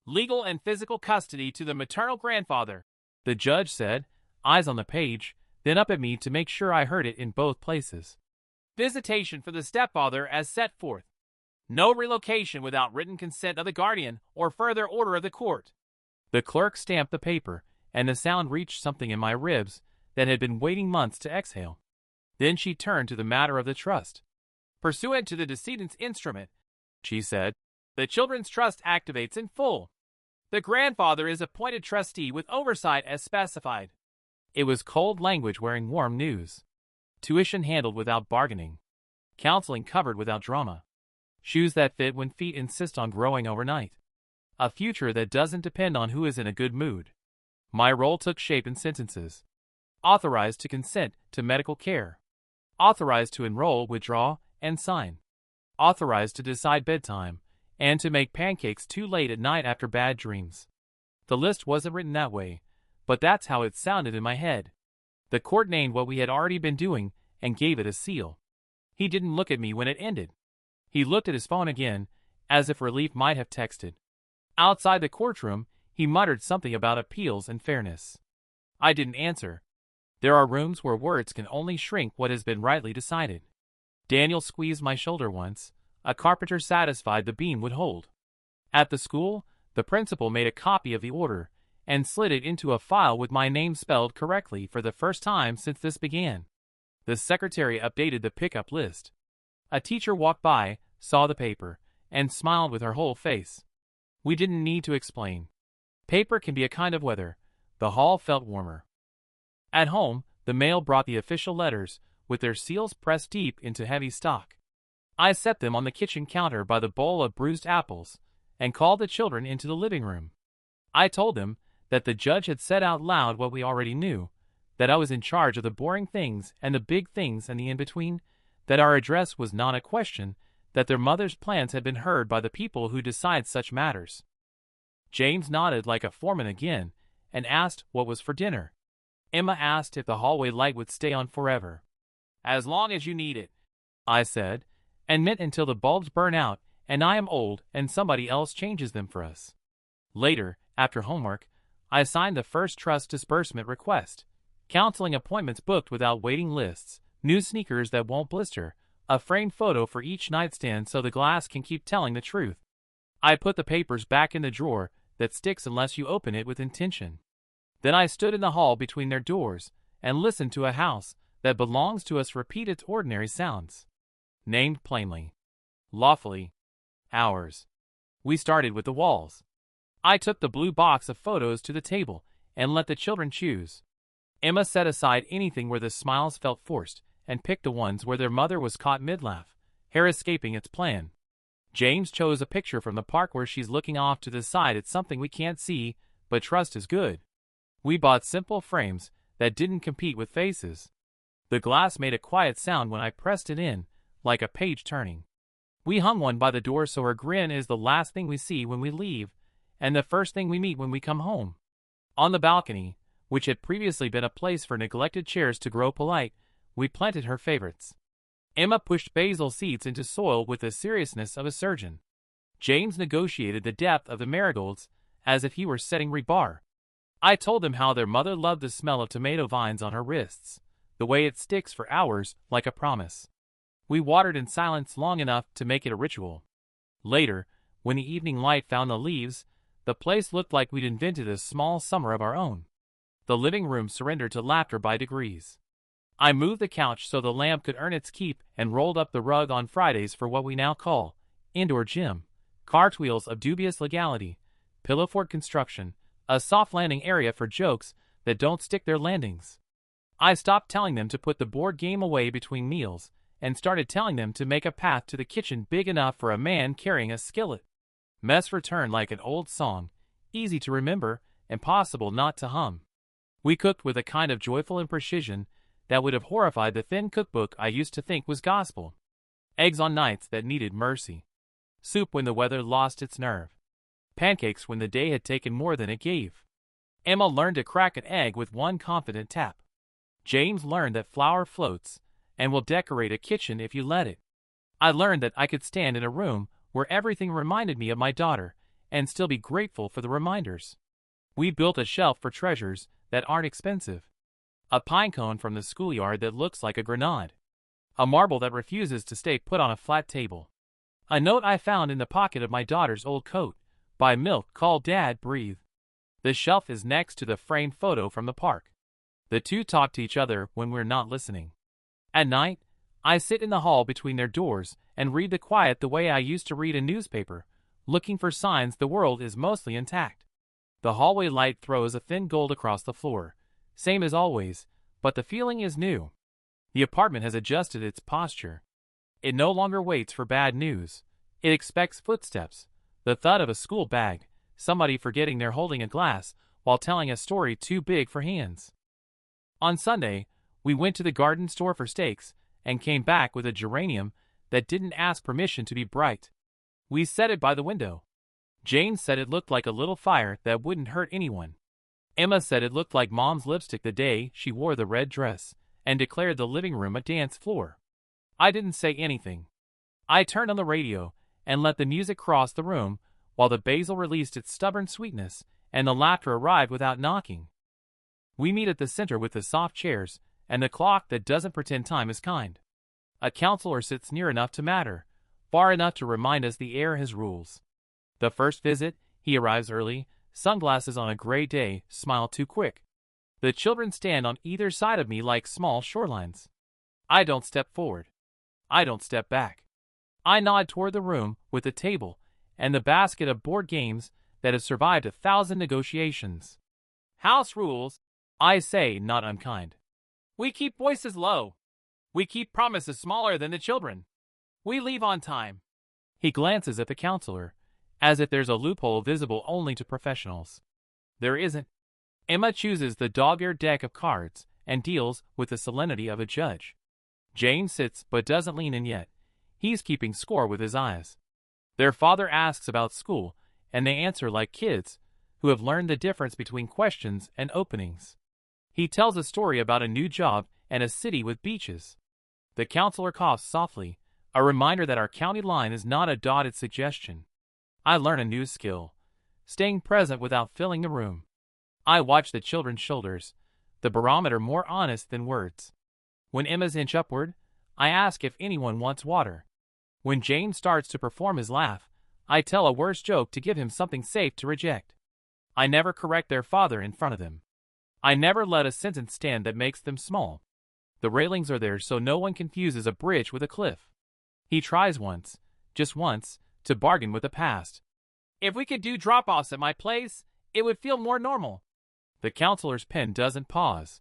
Legal and physical custody to the maternal grandfather, the judge said, eyes on the page, then up at me to make sure I heard it in both places. Visitation for the stepfather as set forth. No relocation without written consent of the guardian or further order of the court. The clerk stamped the paper, and the sound reached something in my ribs that had been waiting months to exhale. Then she turned to the matter of the trust. Pursuant to the decedent's instrument, she said, the children's trust activates in full. The grandfather is appointed trustee with oversight as specified. It was cold language wearing warm news. Tuition handled without bargaining. Counseling covered without drama. Shoes that fit when feet insist on growing overnight. A future that doesn't depend on who is in a good mood. My role took shape in sentences. Authorized to consent to medical care. Authorized to enroll, withdraw, and sign. Authorized to decide bedtime, and to make pancakes too late at night after bad dreams. The list wasn't written that way, but that's how it sounded in my head. The court named what we had already been doing and gave it a seal. He didn't look at me when it ended. He looked at his phone again, as if relief might have texted. Outside the courtroom, he muttered something about appeals and fairness. I didn't answer. There are rooms where words can only shrink what has been rightly decided. Daniel squeezed my shoulder once, a carpenter satisfied the beam would hold. At the school, the principal made a copy of the order and slid it into a file with my name spelled correctly for the first time since this began. The secretary updated the pickup list. A teacher walked by, saw the paper, and smiled with her whole face. We didn't need to explain. Paper can be a kind of weather. The hall felt warmer. At home, the mail brought the official letters, with their seals pressed deep into heavy stock. I set them on the kitchen counter by the bowl of bruised apples, and called the children into the living room. I told them that the judge had said out loud what we already knew, that I was in charge of the boring things and the big things and the in-between, that our address was not a question, that their mother's plans had been heard by the people who decide such matters. James nodded like a foreman again, and asked what was for dinner. Emma asked if the hallway light would stay on forever. As long as you need it, I said, and meant until the bulbs burn out and I am old and somebody else changes them for us. Later, after homework, I signed the first trust disbursement request. Counseling appointments booked without waiting lists, new sneakers that won't blister, a framed photo for each nightstand so the glass can keep telling the truth. I put the papers back in the drawer that sticks unless you open it with intention. Then I stood in the hall between their doors and listened to a house that belongs to us repeat its ordinary sounds. Named plainly. Lawfully. Ours. We started with the walls. I took the blue box of photos to the table and let the children choose. Emma set aside anything where the smiles felt forced and picked the ones where their mother was caught mid-laugh, hair escaping its plan. James chose a picture from the park where she's looking off to the side at something we can't see, but trust is good. We bought simple frames that didn't compete with faces. The glass made a quiet sound when I pressed it in, like a page turning. We hung one by the door so her grin is the last thing we see when we leave, and the first thing we meet when we come home. On the balcony, which had previously been a place for neglected chairs to grow polite, we planted her favorites. Emma pushed basil seeds into soil with the seriousness of a surgeon. James negotiated the depth of the marigolds as if he were setting rebar. I told them how their mother loved the smell of tomato vines on her wrists, the way it sticks for hours like a promise. We watered in silence long enough to make it a ritual. Later, when the evening light found the leaves, the place looked like we'd invented a small summer of our own. The living room surrendered to laughter by degrees. I moved the couch so the lamp could earn its keep and rolled up the rug on Fridays for what we now call indoor gym. Cartwheels of dubious legality, pillow fort construction, a soft landing area for jokes that don't stick their landings. I stopped telling them to put the board game away between meals and started telling them to make a path to the kitchen big enough for a man carrying a skillet. Mess returned like an old song, easy to remember, impossible not to hum. We cooked with a kind of joyful imprecision that would have horrified the thin cookbook I used to think was gospel. Eggs on nights that needed mercy. Soup when the weather lost its nerve. Pancakes when the day had taken more than it gave. Emma learned to crack an egg with one confident tap. James learned that flour floats and will decorate a kitchen if you let it. I learned that I could stand in a room where everything reminded me of my daughter and still be grateful for the reminders. We built a shelf for treasures that aren't expensive. A pine cone from the schoolyard that looks like a grenade. A marble that refuses to stay put on a flat table. A note I found in the pocket of my daughter's old coat, by Milk, called Dad, Breathe. The shelf is next to the framed photo from the park. The two talk to each other when we're not listening. At night, I sit in the hall between their doors and read the quiet the way I used to read a newspaper, looking for signs the world is mostly intact. The hallway light throws a thin gold across the floor, same as always, but the feeling is new. The apartment has adjusted its posture. It no longer waits for bad news. It expects footsteps, the thud of a school bag, somebody forgetting they're holding a glass while telling a story too big for hands. On Sunday, we went to the garden store for steaks and came back with a geranium that didn't ask permission to be bright. We set it by the window. Jane said it looked like a little fire that wouldn't hurt anyone. Emma said it looked like Mom's lipstick the day she wore the red dress, and declared the living room a dance floor. I didn't say anything. I turned on the radio and let the music cross the room while the basil released its stubborn sweetness and the laughter arrived without knocking. We meet at the center with the soft chairs and the clock that doesn't pretend time is kind. A counselor sits near enough to matter, far enough to remind us the air has rules. The first visit, he arrives early, sunglasses on a gray day, smile too quick. The children stand on either side of me like small shorelines. I don't step forward. I don't step back. I nod toward the room with the table and the basket of board games that have survived 1,000 negotiations. House rules, I say, not unkind. We keep voices low. We keep promises smaller than the children. We leave on time. He glances at the counselor, as if there's a loophole visible only to professionals. There isn't. Emma chooses the dog-eared deck of cards and deals with the solemnity of a judge. Jane sits but doesn't lean in yet. He's keeping score with his eyes. Their father asks about school, and they answer like kids who have learned the difference between questions and openings. He tells a story about a new job and a city with beaches. The counselor coughs softly, a reminder that our county line is not a dotted suggestion. I learn a new skill, staying present without filling the room. I watch the children's shoulders, the barometer more honest than words. When Emma's inch upward, I ask if anyone wants water. When James starts to perform his laugh, I tell a worse joke to give him something safe to reject. I never correct their father in front of them. I never let a sentence stand that makes them small. The railings are there so no one confuses a bridge with a cliff. He tries once, just once, to bargain with the past. If we could do drop-offs at my place, it would feel more normal. The counselor's pen doesn't pause.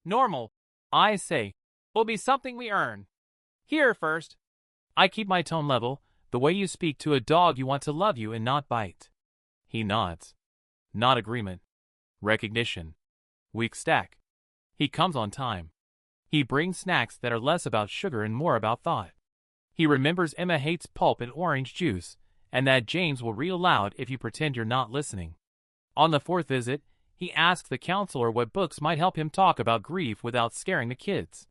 Normal, I say. will be something we earn. Here first. I keep my tone level, the way you speak to a dog you want to love you and not bite. He nods. Not agreement. Recognition. Weak stack. He comes on time. He brings snacks that are less about sugar and more about thought. He remembers Emma hates pulp and orange juice, and that James will read aloud if you pretend you're not listening. On the 4th visit, he asks the counselor what books might help him talk about grief without scaring the kids.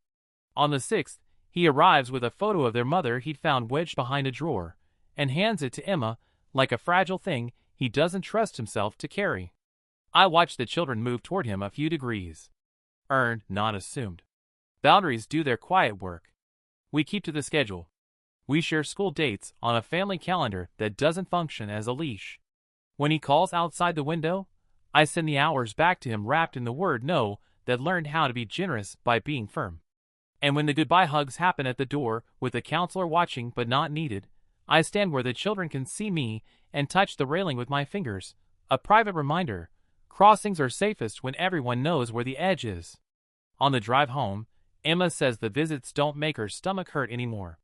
On the 6th, he arrives with a photo of their mother he'd found wedged behind a drawer, and hands it to Emma like a fragile thing he doesn't trust himself to carry. I watch the children move toward him a few degrees. Earned, not assumed. Boundaries do their quiet work. We keep to the schedule. We share school dates on a family calendar that doesn't function as a leash. When he calls outside the window, I send the hours back to him wrapped in the word no that learned how to be generous by being firm. And when the goodbye hugs happen at the door with the counselor watching but not needed, I stand where the children can see me and touch the railing with my fingers, a private reminder. Crossings are safest when everyone knows where the edge is. On the drive home, Emma says the visits don't make her stomach hurt anymore.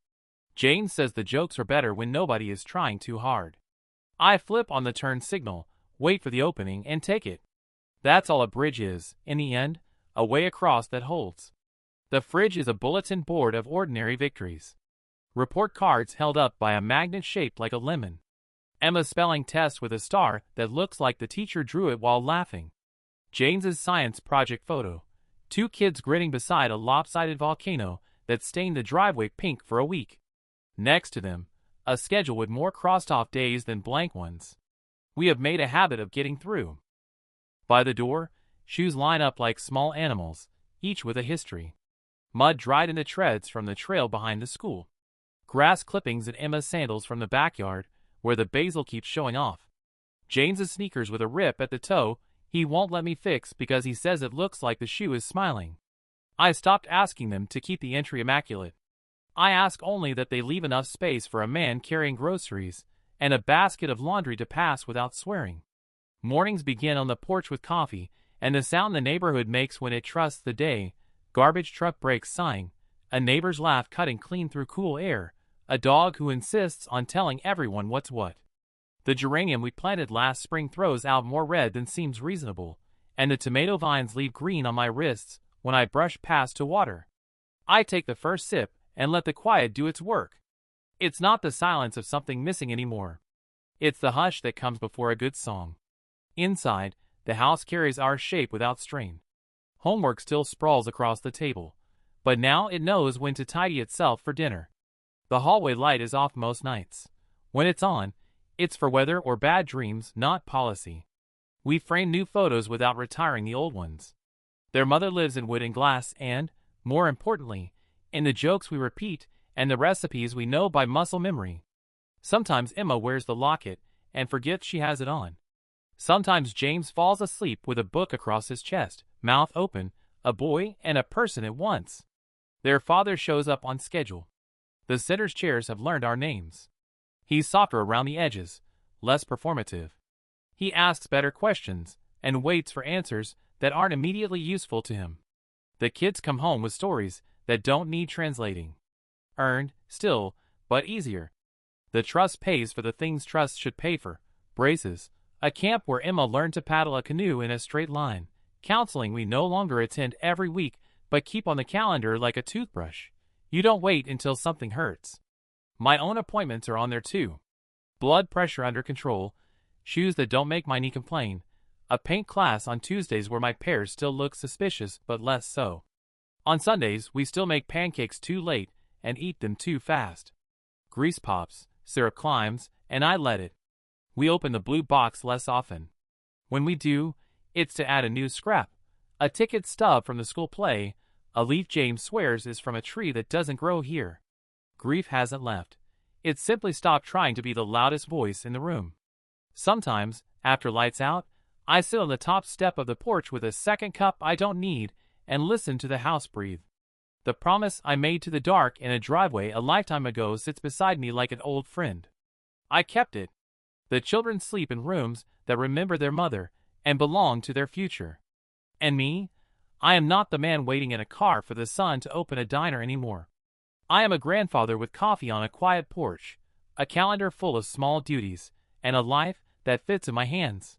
Jane says the jokes are better when nobody is trying too hard. I flip on the turn signal, wait for the opening, and take it. That's all a bridge is, in the end, a way across that holds. The fridge is a bulletin board of ordinary victories. Report cards held up by a magnet shaped like a lemon. Emma's spelling test with a star that looks like the teacher drew it while laughing. Jane's science project photo. 2 kids grinning beside a lopsided volcano that stained the driveway pink for a week. Next to them, a schedule with more crossed-off days than blank ones. We have made a habit of getting through. By the door, shoes line up like small animals, each with a history. Mud dried in the treads from the trail behind the school. Grass clippings in Emma's sandals from the backyard, where the basil keeps showing off. Jane's sneakers with a rip at the toe he won't let me fix because he says it looks like the shoe is smiling. I stopped asking them to keep the entry immaculate. I ask only that they leave enough space for a man carrying groceries and a basket of laundry to pass without swearing. Mornings begin on the porch with coffee and the sound the neighborhood makes when it trusts the day. Garbage truck brakes sighing, a neighbor's laugh cutting clean through cool air, a dog who insists on telling everyone what's what. The geranium we planted last spring throws out more red than seems reasonable, and the tomato vines leave green on my wrists when I brush past to water. I take the first sip and let the quiet do its work. It's not the silence of something missing anymore. It's the hush that comes before a good song. Inside, the house carries our shape without strain. Homework still sprawls across the table, but now it knows when to tidy itself for dinner. The hallway light is off most nights. When it's on, it's for weather or bad dreams, not policy. We frame new photos without retiring the old ones. Their mother lives in wood and glass and, more importantly, in the jokes we repeat and the recipes we know by muscle memory. Sometimes Emma wears the locket and forgets she has it on. Sometimes James falls asleep with a book across his chest, mouth open, a boy and a person at once. Their father shows up on schedule. The center's chairs have learned our names. He's softer around the edges, less performative. He asks better questions and waits for answers that aren't immediately useful to him. The kids come home with stories that don't need translating. Earned, still, but easier. The trust pays for the things trust should pay for. Braces, a camp where Emma learned to paddle a canoe in a straight line. Counseling we no longer attend every week but keep on the calendar like a toothbrush. You don't wait until something hurts. My own appointments are on there too. Blood pressure under control, shoes that don't make my knee complain, a paint class on Tuesdays where my pears still look suspicious but less so. On Sundays we still make pancakes too late and eat them too fast. Grease pops, syrup climbs, and I let it. We open the blue box less often. When we do, it's to add a new scrap, a ticket stub from the school play, a leaf James swears is from a tree that doesn't grow here. Grief hasn't left. It's simply stopped trying to be the loudest voice in the room. Sometimes, after lights out, I sit on the top step of the porch with a second cup I don't need and listen to the house breathe. The promise I made to the dark in a driveway a lifetime ago sits beside me like an old friend. I kept it. The children sleep in rooms that remember their mother and belong to their future. And me? I am not the man waiting in a car for the sun to open a diner anymore. I am a grandfather with coffee on a quiet porch, a calendar full of small duties, and a life that fits in my hands.